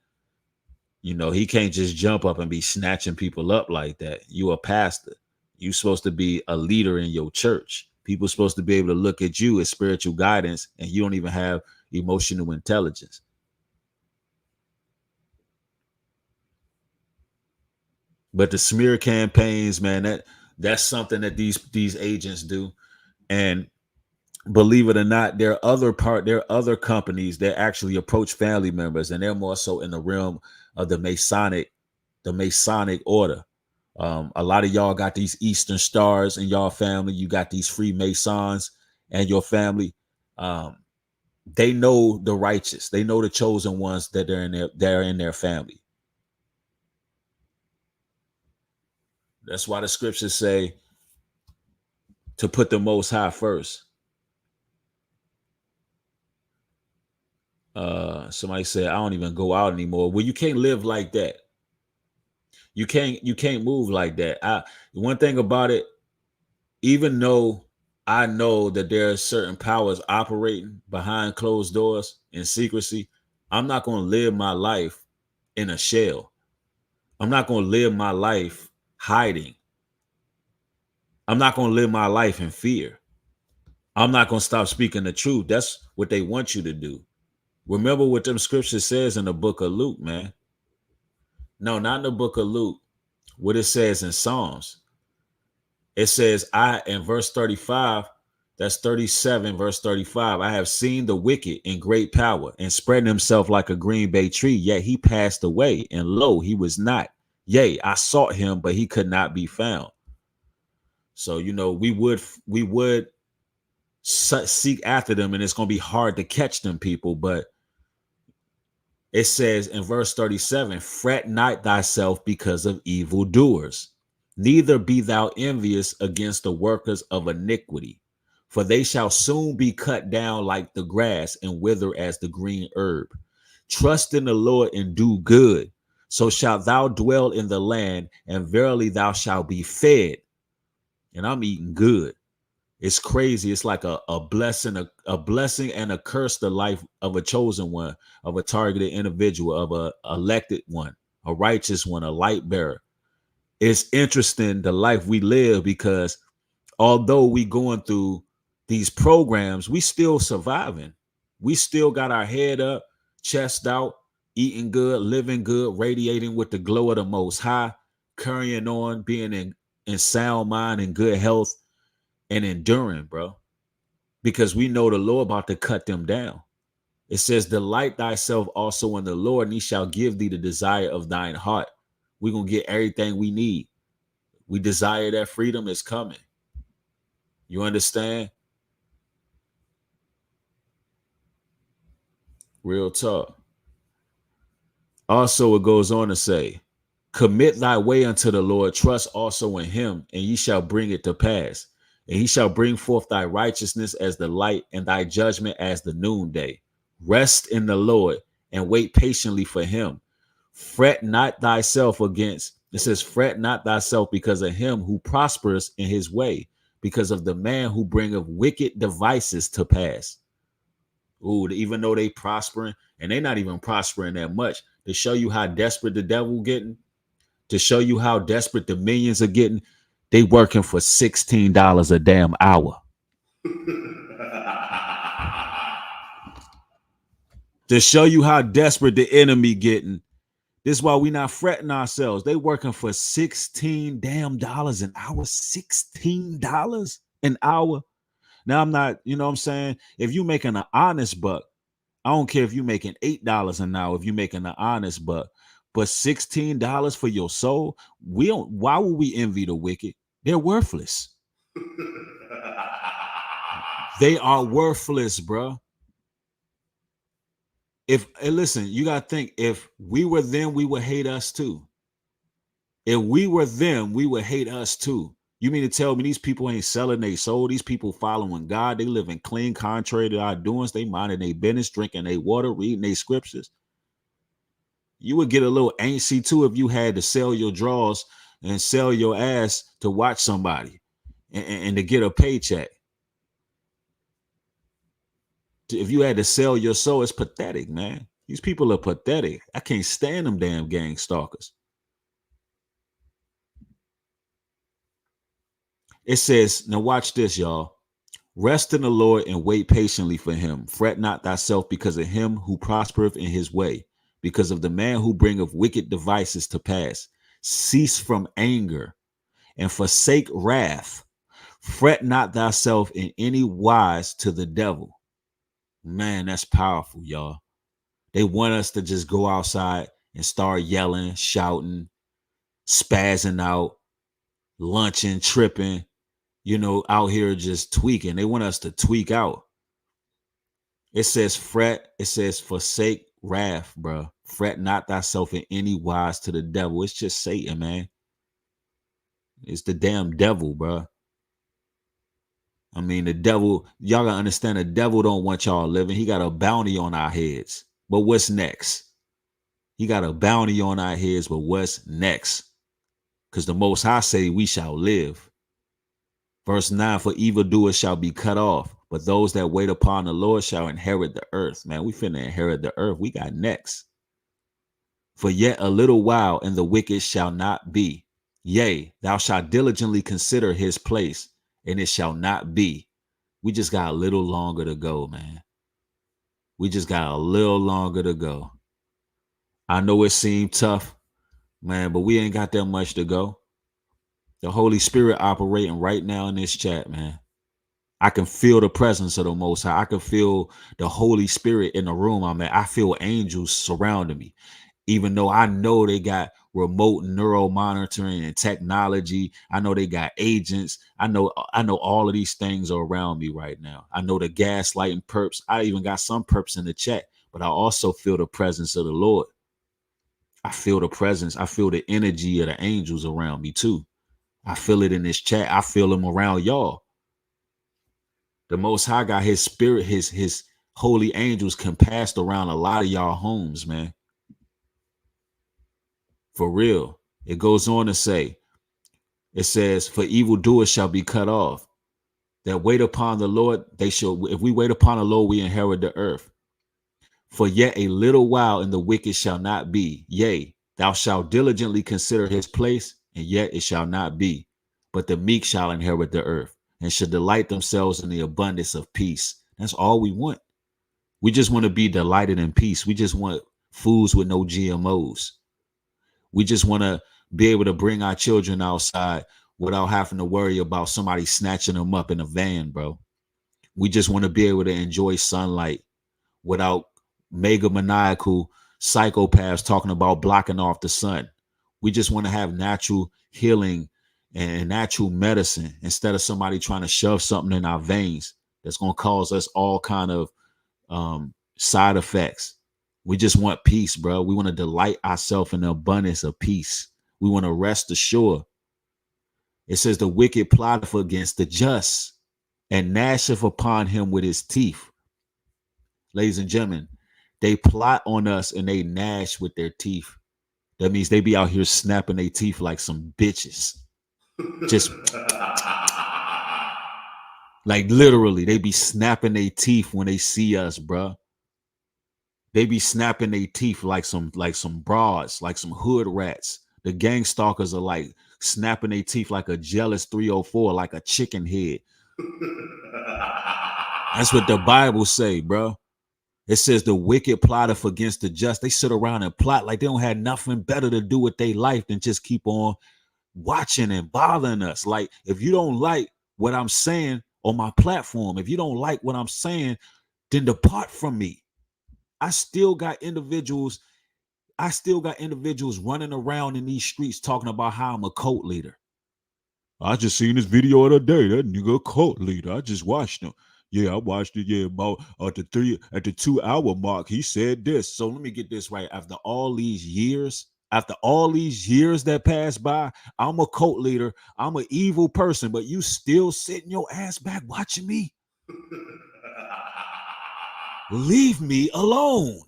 Speaker 1: he can't just jump up and be snatching people up like that. You a pastor. You supposed to be a leader in your church. People supposed to be able to look at you as spiritual guidance, and you don't even have emotional intelligence. But the smear campaigns, man, that's something that these agents do. And believe it or not, there are other companies that actually approach family members, and they're more so in the realm of the Masonic order. A lot of y'all got these Eastern Stars in y'all family. You got these Freemasons and your family. Um, they know the righteous. They know the chosen ones that they're in their family. That's why the scriptures say to put the Most High first. Somebody said, I don't even go out anymore. Well, you can't live like that. You can't move like that. One thing about it, even though I know that there are certain powers operating behind closed doors in secrecy, I'm not going to live my life in a shell. I'm not going to live my life hiding. I'm not going to live my life in fear. I'm not going to stop speaking the truth. That's what they want you to do. Remember what them scriptures says in the book of Luke, man. No, not in the book of Luke. What it says in Psalms. It says, in verse 35, that's 37, verse 35. I have seen the wicked in great power and spreading himself like a green bay tree, yet he passed away, and lo, he was not. Yea, I sought him, but he could not be found. So, we would seek after them, and it's going to be hard to catch them people. But it says in verse 37, fret not thyself because of evildoers, neither be thou envious against the workers of iniquity, for they shall soon be cut down like the grass and wither as the green herb. Trust in the Lord and do good, so shalt thou dwell in the land, and verily thou shalt be fed. And I'm eating good. It's crazy. It's like a blessing, a blessing and a curse, the life of a chosen one, of a targeted individual, of a elected one, a righteous one, a light bearer. It's interesting the life we live, because although we going through these programs, we still surviving. We still got our head up, chest out, eating good, living good, radiating with the glow of the Most High, carrying on, being in sound mind and good health, and enduring, bro, because we know the Lord about to cut them down. It says, delight thyself also in the Lord, and he shall give thee the desire of thine heart. We're going to get everything we need. We desire that freedom is coming. You understand? Real talk. Also, it goes on to say, commit thy way unto the Lord, trust also in him, and ye shall bring it to pass. And he shall bring forth thy righteousness as the light, and thy judgment as the noonday. Rest in the Lord and wait patiently for him. Fret not thyself it says, fret not thyself because of him who prospers in his way, because of the man who bringeth wicked devices to pass. Ooh, even though they prospering, and they're not even prospering that much, to show you how desperate the devil getting, to show you how desperate the millions are getting, they working for $16 a damn hour. To show you how desperate the enemy getting. This is why we not fretting ourselves. They working for $16 an hour. $16 an hour. Now I'm not, you know what I'm saying? If you making an honest buck, I don't care if you making $8 an hour, if you making an honest buck, but $16 for your soul, why would we envy the wicked? They're worthless. They are worthless, bro. Listen, you gotta think, if we were them, we would hate us too. If we were them, we would hate us too. You mean to tell me these people ain't selling their soul? These people following God, they living clean, contrary to our doings. They minding their business, drinking their water, reading their scriptures. You would get a little antsy too if you had to sell your drawers and sell your ass to watch somebody and to get a paycheck. If you had to sell your soul, it's pathetic, man. These people are pathetic. I can't stand them damn gang stalkers. It says, now watch this, y'all. Rest in the Lord and wait patiently for him. Fret not thyself because of him who prospereth in his way, because of the man who bringeth wicked devices to pass. Cease from anger and forsake wrath. Fret not thyself in any wise to the devil. Man, that's powerful, y'all. They want us to just go outside and start yelling, shouting, spazzing out, lunching, tripping, out here just tweaking. They want us to tweak out. It says fret, it says forsake wrath, bro. Fret not thyself in any wise to the devil. It's just Satan, man. It's the damn devil, bro. I mean, the devil, y'all gotta understand the devil don't want y'all living. He got a bounty on our heads. But what's next? He got a bounty on our heads, but what's next? Because the Most High say we shall live. Verse 9, for evildoers shall be cut off, but those that wait upon the Lord shall inherit the earth. Man, we finna inherit the earth. We got next. For yet a little while, and the wicked shall not be. Yea, thou shalt diligently consider his place, and it shall not be. We just got a little longer to go, man. We just got a little longer to go. I know it seemed tough, man, but we ain't got that much to go. The Holy Spirit operating right now in this chat, man. I can feel the presence of the Most High. I can feel the Holy Spirit in the room I'm at. I feel angels surrounding me, even though I know they got remote neural monitoring and technology. I know they got agents. I know all of these things are around me right now. I know the gaslighting perps. I even got some perps in the chat, but I also feel the presence of the Lord. I feel the presence. I feel the energy of the angels around me too. I feel it in this chat. I feel them around y'all. The Most High got his spirit, his holy angels compassed around a lot of y'all homes, man. For real. It goes on to say, it says, for evildoers shall be cut off. That wait upon the Lord, they shall, if we wait upon the Lord, we inherit the earth. For yet a little while, and the wicked shall not be. Yea, thou shalt diligently consider his place, and yet it shall not be. But the meek shall inherit the earth, and shall delight themselves in the abundance of peace. That's all we want. We just want to be delighted in peace. We just want foods with no GMOs. We just want to be able to bring our children outside without having to worry about somebody snatching them up in a van, bro. We just want to be able to enjoy sunlight without mega maniacal psychopaths talking about blocking off the sun. We just want to have natural healing and natural medicine instead of somebody trying to shove something in our veins that's going to cause us all kind of side effects. We just want peace, bro. We want to delight ourselves in the abundance of peace. We want to rest assured. It says the wicked plotteth against the just and gnasheth upon him with his teeth. Ladies and gentlemen, they plot on us and they gnash with their teeth. That means they be out here snapping their teeth like some bitches. Just like literally, they be snapping their teeth when they see us, bro. They be snapping their teeth like some broads, like some hood rats. The gang stalkers are like snapping their teeth like a jealous 304, like a chicken head. That's what the Bible say, bro. It says the wicked plotteth against the just. They sit around and plot like they don't have nothing better to do with their life than just keep on watching and bothering us. Like, if you don't like what I'm saying on my platform, if you don't like what I'm saying, then depart from me. I still got individuals running around in these streets talking about how I'm a cult leader. I just seen this video of the day. That nigga a cult leader. I just watched him. Yeah, I watched it. Yeah, about at the 2 hour mark, he said this. So let me get this right. After all these years After all these years that passed by, I'm a cult leader. I'm an evil person, but you still sitting your ass back watching me. Leave me alone.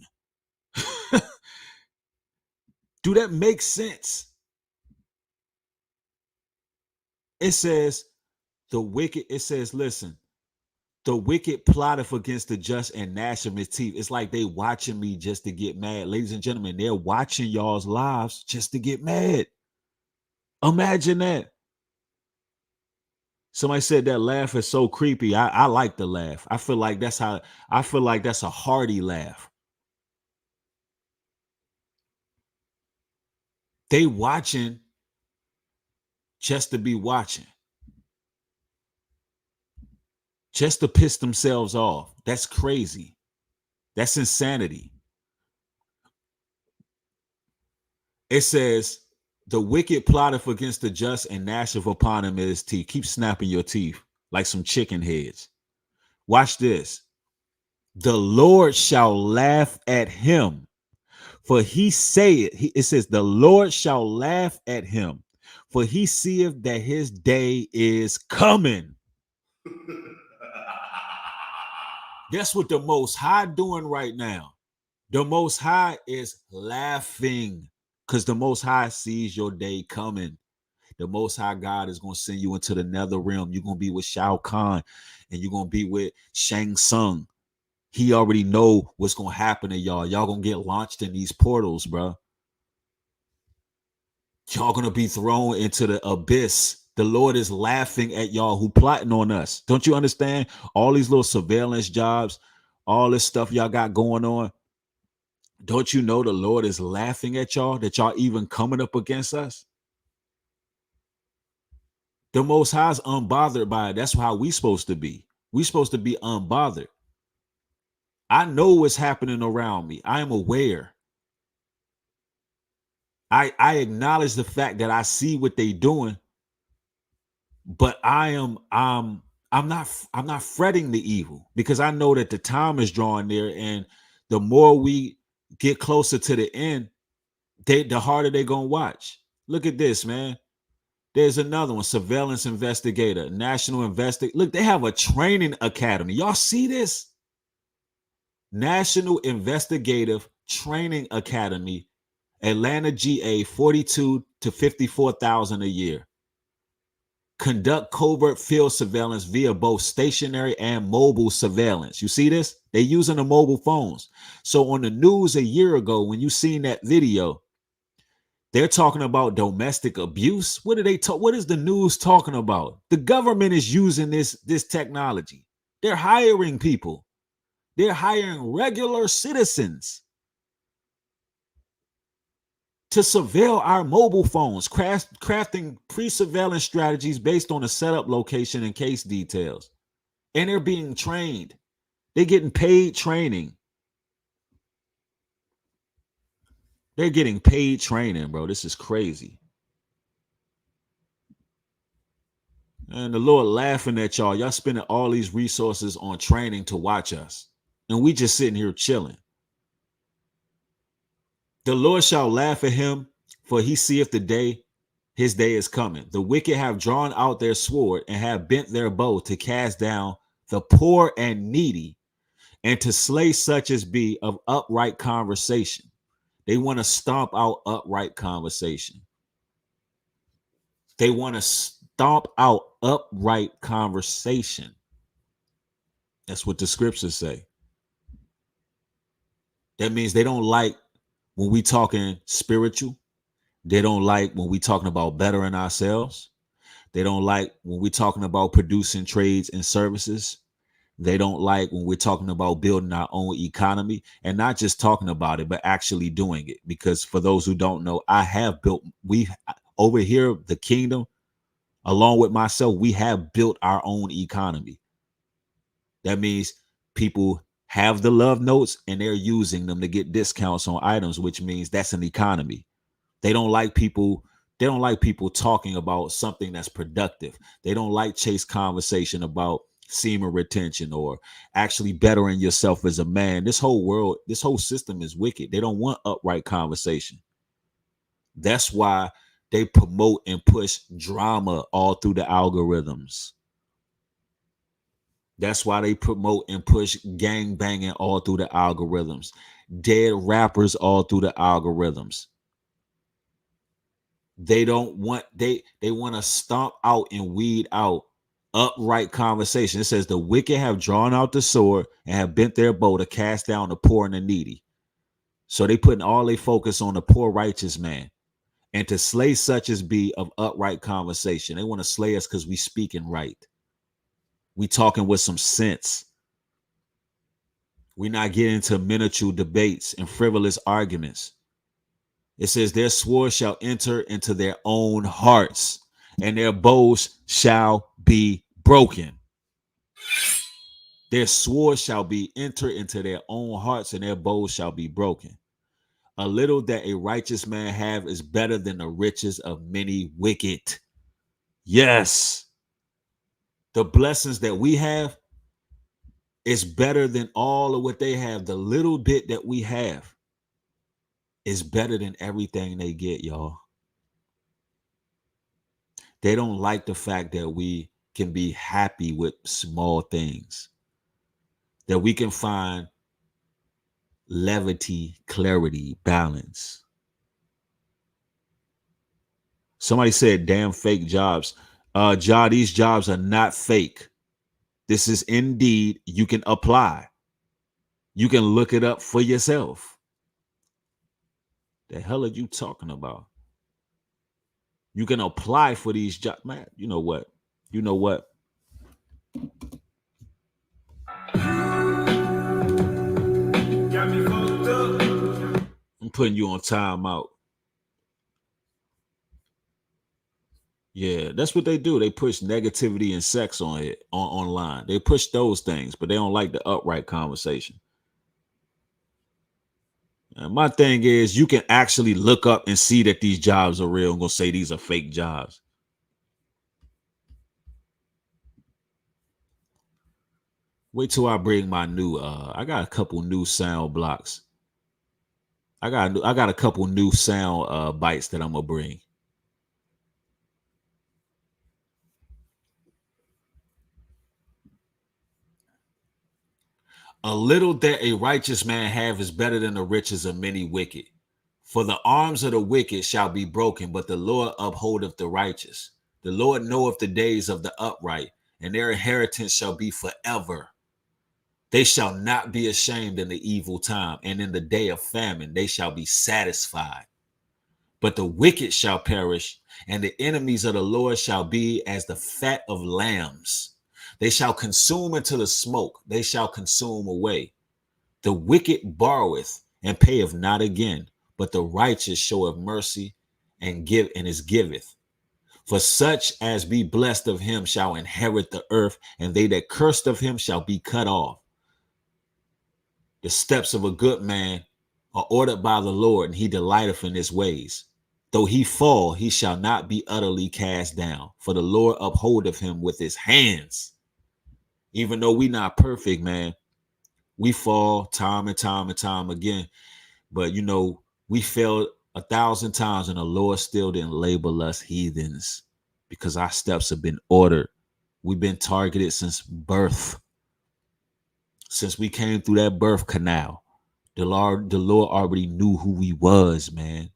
Speaker 1: Do that make sense? It says listen, the wicked plotteth against the just and gnash of his teeth. It's like they watching me just to get mad. Ladies and gentlemen, they're watching y'all's lives just to get mad. Imagine that. Somebody said that laugh is so creepy. I like the laugh. I feel like that's a hearty laugh. They watching just to be watching. Just to piss themselves off. That's crazy. That's insanity. It says, the wicked plotteth against the just and gnasheth upon him his teeth. Keep snapping your teeth like some chicken heads. Watch this. The Lord shall laugh at him, for he saith, it says, the Lord shall laugh at him, for he seeth that his day is coming. That's what the Most High doing right now. The Most High is laughing because the Most High sees your day coming. The Most High God is going to send you into the nether realm. You're going to be with Shao Kahn and you're going to be with Shang Tsung. He already know what's going to happen to y'all. Y'all going to get launched in these portals, bro. Y'all going to be thrown into the abyss. The Lord is laughing at y'all who plotting on us. Don't you understand? All these little surveillance jobs, all this stuff y'all got going on. Don't you know the Lord is laughing at y'all, that y'all even coming up against us? The Most High is unbothered by it. That's how we supposed to be. We supposed to be unbothered. I know what's happening around me. I am aware. I acknowledge the fact that I see what they doing, but I'm not fretting the evil because I know that the time is drawing near, and the more we get closer to the end, the harder they're gonna watch. Look at this, man. There's another one, surveillance investigator, national investigator. Look, they have a training academy. Y'all see this? National Investigative Training Academy, Atlanta, GA, 42 to 54,000 a year. Conduct covert field surveillance via both stationary and mobile surveillance. You see this? They're using the mobile phones. So on the news a year ago, when you seen that video, they're talking about domestic abuse. What are they what is the news talking about? The government is using this technology. They're hiring people. They're hiring regular citizens to surveil our mobile phones, crafting pre-surveillance strategies based on the setup location and case details. And they're being trained. They're getting paid training. They're getting paid training, bro. This is crazy. And the Lord laughing at y'all. Y'all spending all these resources on training to watch us. And we just sitting here chilling. The Lord shall laugh at him, for he seeth his day is coming. The wicked have drawn out their sword and have bent their bow to cast down the poor and needy and to slay such as be of upright conversation. They want to stomp out upright conversation. They want to stomp out upright conversation. That's what the scriptures say. That means they don't like when we talking spiritual. They don't like when we talking about bettering ourselves. They don't like when we're talking about producing trades and services. They don't like when we're talking about building our own economy, and not just talking about it, but actually doing it. Because for those who don't know, we over here, the kingdom, along with myself, we have built our own economy. That means people have the love notes and they're using them to get discounts on items, which means that's an economy. They don't like people talking about something that's productive. They don't like chase conversation about semen retention or actually bettering yourself as a man. This whole system is wicked. They don't want upright conversation. That's why they promote and push drama all through the algorithms. That's why they promote and push gang banging all through the algorithms. Dead rappers all through the algorithms. They don't want they want to stomp out and weed out upright conversation. It says the wicked have drawn out the sword and have bent their bow to cast down the poor and the needy. So they putting all their focus on the poor righteous man and to slay such as be of upright conversation. They want to slay us because we speaking right. We talking with some sense. We not getting into miniature debates and frivolous arguments. It says their sword shall enter into their own hearts and their bows shall be broken. Their sword shall be enter into their own hearts and their bows shall be broken. A little that a righteous man have is better than the riches of many wicked. Yes. The blessings that we have is better than all of what they have. The little bit that we have is better than everything they get, y'all. They don't like the fact that we can be happy with small things, that we can find levity, clarity, balance. Somebody said, damn fake jobs. These jobs are not fake. This is indeed, you can apply. You can look it up for yourself. The hell are you talking about? You can apply for these jobs. Man, you know what? You know what? I'm putting you on timeout. Yeah, that's what they do. They push negativity and sex on it online. They push those things, but they don't like the upright conversation. And my thing is, you can actually look up and see that these jobs are real. I'm gonna say these are fake jobs. Wait till I bring my new. I got a couple new sound blocks. I got a couple new sound bites that I'm gonna bring. A little that a righteous man have is better than the riches of many wicked. For the arms of the wicked shall be broken, but the Lord upholdeth the righteous. The Lord knoweth the days of the upright, and their inheritance shall be forever. They shall not be ashamed in the evil time, and in the day of famine they shall be satisfied. But the wicked shall perish, and the enemies of the Lord shall be as the fat of lambs. They shall consume into the smoke, they shall consume away. The wicked borroweth and payeth not again, but the righteous showeth mercy and giveth. For such as be blessed of him shall inherit the earth, and they that cursed of him shall be cut off. The steps of a good man are ordered by the Lord, and he delighteth in his ways. Though he fall, he shall not be utterly cast down, for the Lord upholdeth him with his hands. Even though we not perfect, man, we fall time and time and time again. But, you know, we failed 1,000 times and the Lord still didn't label us heathens because our steps have been ordered. We've been targeted since birth. Since we came through that birth canal, the Lord already knew who we was, man.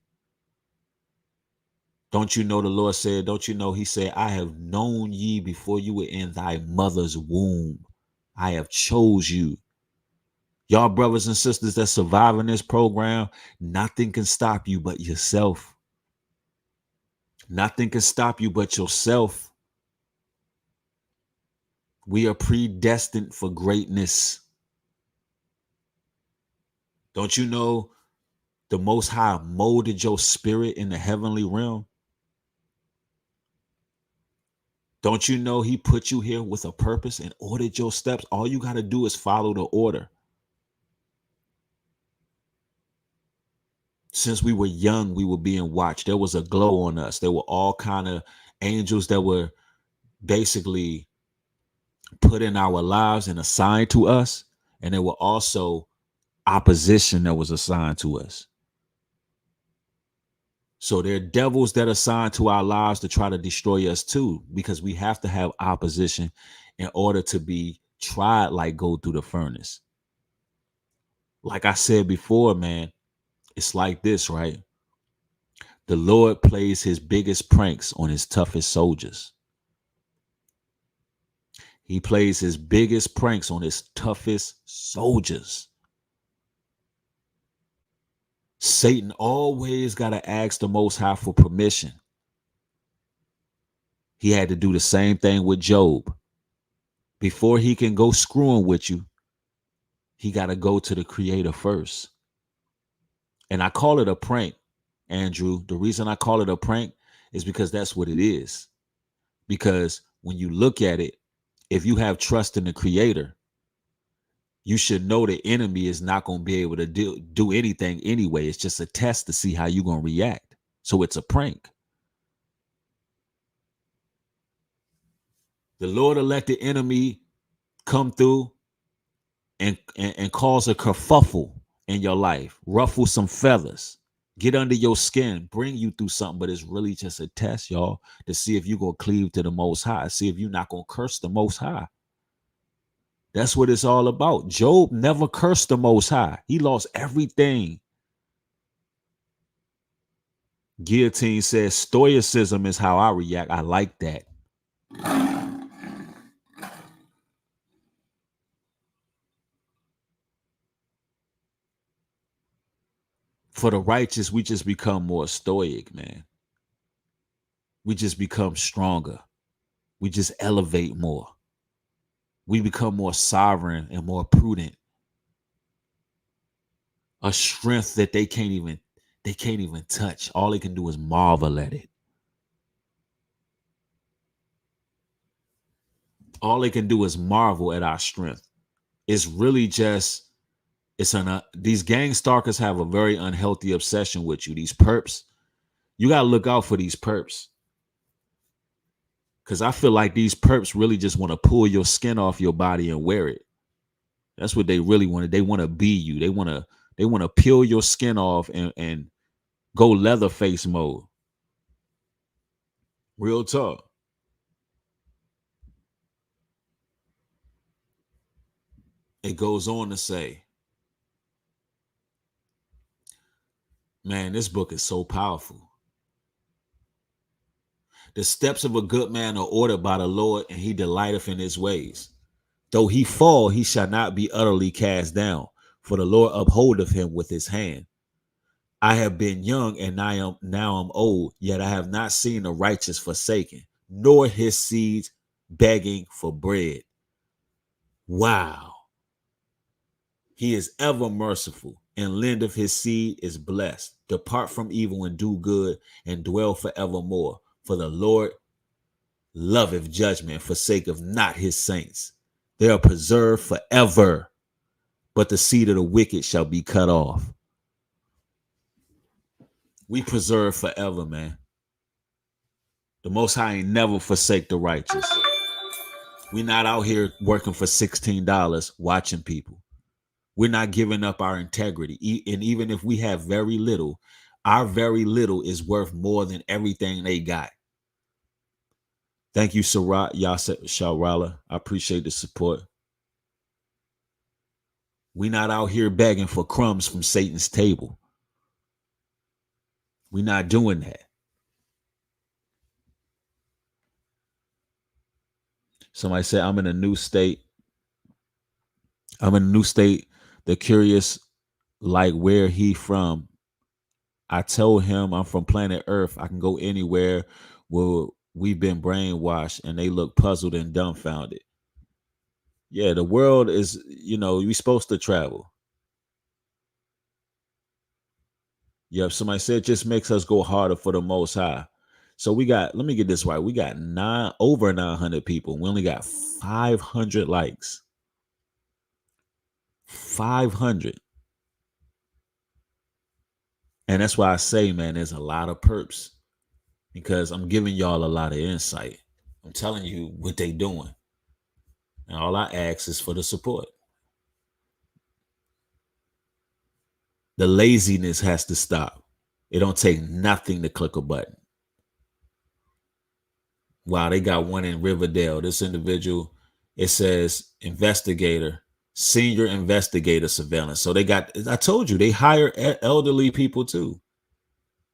Speaker 1: Don't you know the Lord said, don't you know he said, I have known ye before you were in thy mother's womb. I have chose you. Y'all brothers and sisters that survive in this program, nothing can stop you but yourself. Nothing can stop you but yourself. We are predestined for greatness. Don't you know the Most High molded your spirit in the heavenly realm? Don't you know he put you here with a purpose and ordered your steps? All you got to do is follow the order. Since we were young, we were being watched. There was a glow on us. There were all kind of angels that were basically put in our lives and assigned to us. And there were also opposition that was assigned to us. So there are devils that are assigned to our lives to try to destroy us too, because we have to have opposition in order to be tried like go through the furnace. Like I said before, man, it's like this, right? The Lord plays his biggest pranks on his toughest soldiers. He plays his biggest pranks on his toughest soldiers. Satan always got to ask the Most High for permission. He had to do the same thing with Job. Before he can go screwing with you, he got to go to the Creator first. And I call it a prank, Andrew. The reason I call it a prank is because that's what it is. Because when you look at it, if you have trust in the Creator, you should know the enemy is not going to be able to do anything anyway. It's just a test to see how you're going to react. So it's a prank. The Lord will let the enemy come through and cause a kerfuffle in your life, ruffle some feathers, get under your skin, bring you through something. But it's really just a test, y'all, to see if you're going to cleave to the Most High, see if you're not going to curse the Most High. That's what it's all about. Job never cursed the Most High. He lost everything. Guillotine says, stoicism is how I react. I like that. For the righteous, we just become more stoic, man. We just become stronger. We just elevate more. We become more sovereign and more prudent. A strength that they can't even touch. All they can do is marvel at it. All they can do is marvel at our strength. It's really just, these gang stalkers have a very unhealthy obsession with you. These perps, you got to look out for these perps. Because I feel like these perps really just want to pull your skin off your body and wear it. That's what they really want. They want to be you. They want to peel your skin off and go Leatherface mode. Real talk. It goes on to say, man, this book is so powerful. The steps of a good man are ordered by the Lord, and he delighteth in his ways. Though he fall, he shall not be utterly cast down, for the Lord upholdeth him with his hand. I have been young, and now I'm old, yet I have not seen the righteous forsaken, nor his seed begging for bread. Wow. He is ever merciful, and lendeth his seed is blessed. Depart from evil and do good, and dwell forevermore. For the Lord loveth judgment, and forsaketh not his saints. They are preserved forever, but the seed of the wicked shall be cut off. We preserve forever, man. The Most High ain't never forsake the righteous. We're not out here working for $16 watching people. We're not giving up our integrity. And even if we have very little, our very little is worth more than everything they got. Thank you, Sarat Sharala. I appreciate the support. We're not out here begging for crumbs from Satan's table. We're not doing that. Somebody said, I'm in a new state. They're curious, like, where he from. I told him I'm from planet Earth. I can go anywhere. Well, we've been brainwashed, and they look puzzled and dumbfounded. Yeah, the world is, you're supposed to travel. Yep, somebody said it just makes us go harder for the Most High. So let me get this right. We got over 900 people. We only got 500 likes. 500. And that's why I say, man, there's a lot of perps, because I'm giving y'all a lot of insight. I'm telling you what they doing. And all I ask is for the support. The laziness has to stop. It don't take nothing to click a button. Wow, they got one in Riverdale. This individual, it says investigator, senior investigator surveillance. So they got, I told you, they hire elderly people too.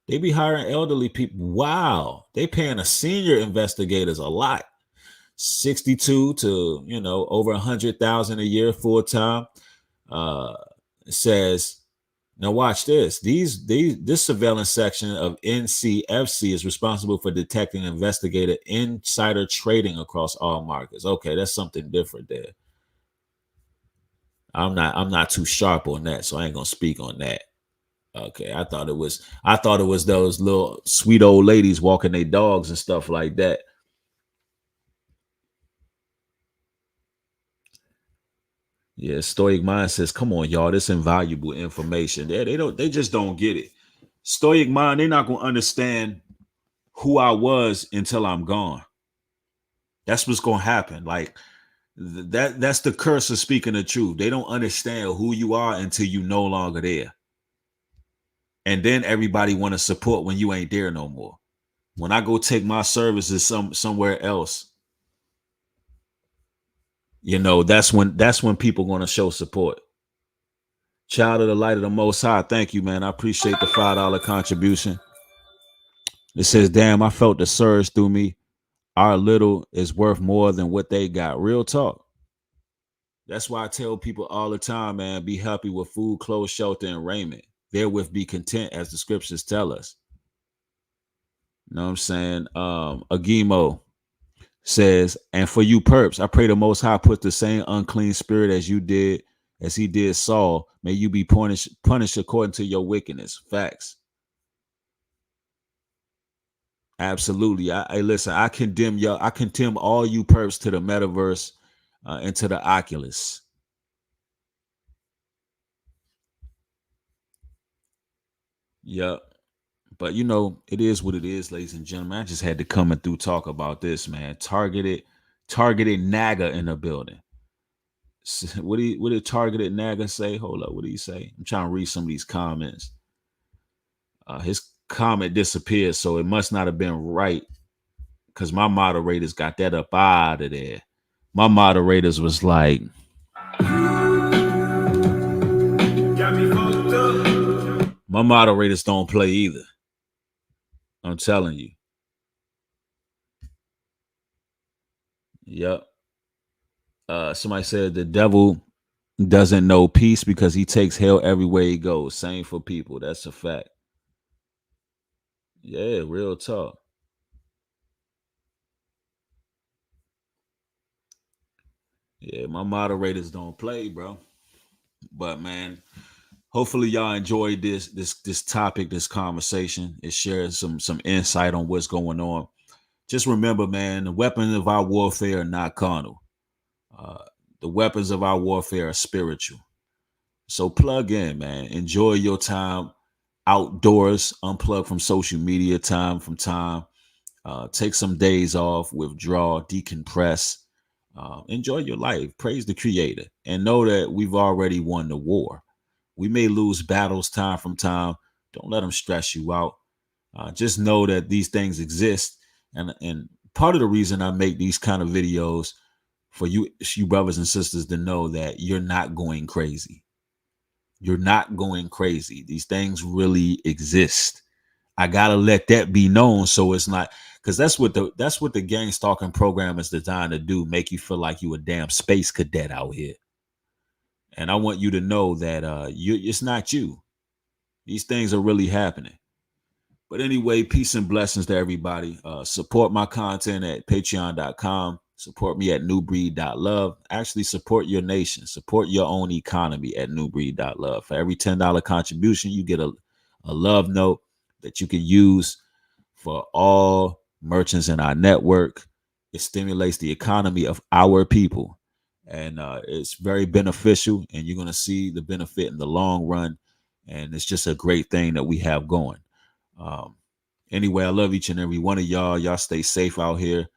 Speaker 1: They be hiring elderly people. Wow. They paying the senior investigators a lot. 62 to, over 100,000 a year full time. It says, now watch this. This surveillance section of NCFC is responsible for detecting and investigating insider trading across all markets. Okay, that's something different there. I'm not too sharp on that, so I ain't gonna speak on that. Okay, I thought it was those little sweet old ladies walking their dogs and stuff like that. Yeah, Stoic Mind says, come on, y'all, this invaluable information. They just don't get it. Stoic Mind, they're not gonna understand who I was until I'm gone. That's what's gonna happen. Like that's the curse of speaking the truth. They don't understand who you are until you no longer there. And then everybody want to support when you ain't there no more. When I go take my services somewhere else, that's when people going to show support. Child of the light of the Most High, thank you, man. I appreciate the $5 contribution. It says, damn, I felt the surge through me. Our little is worth more than what they got. Real talk. That's why I tell people all the time, man, be happy with food, clothes, shelter, and raiment. Therewith be content, as the scriptures tell us. You know what I'm saying? Agimo says, and for you perps, I pray the Most High put the same unclean spirit as he did Saul. May you be punished according to your wickedness. Facts. Absolutely. I listen, I condemn all you perps to the metaverse and to the Oculus. Yep. But it is what it is, ladies and gentlemen. I just had to come and through talk about this, man. Targeted NAGA in the building. What did targeted NAGA say? Hold up, what did he say? I'm trying to read some of these comments. His comment disappeared, so it must not have been right, because my moderators got that up out of there. My moderators was like, my moderators don't play either. I'm telling you. Yep. Somebody said the devil doesn't know peace because he takes hell everywhere he goes. Same for people. That's a fact. Yeah, real talk. Yeah, my moderators don't play, bro. But man, hopefully y'all enjoyed this topic, this conversation. It shares some insight on what's going on. Just remember, man, the weapons of our warfare are not carnal. The weapons of our warfare are spiritual. So plug in, man. Enjoy your time outdoors. Unplug from social media time from time. Take some days off. Withdraw. Decompress. Enjoy your life. Praise the Creator. And know that we've already won the war. We may lose battles time from time. Don't let them stress you out. Just know that these things exist. And part of the reason I make these kind of videos for you brothers and sisters to know that you're not going crazy. You're not going crazy. These things really exist. I gotta let that be known, so it's not, because that's what the gang stalking program is designed to do. Make you feel like you a damn space cadet out here. And I want you to know that it's not you. These things are really happening. But anyway, peace and blessings to everybody. Support my content at patreon.com. Support me at newbreed.love. Actually, support your nation. Support your own economy at newbreed.love. For every $10 contribution, you get a love note that you can use for all merchants in our network. It stimulates the economy of our people. And it's very beneficial. And you're going to see the benefit in the long run. And it's just a great thing that we have going. Anyway, I love each and every one of y'all. Y'all stay safe out here.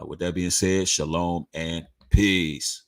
Speaker 1: With that being said, shalom and peace.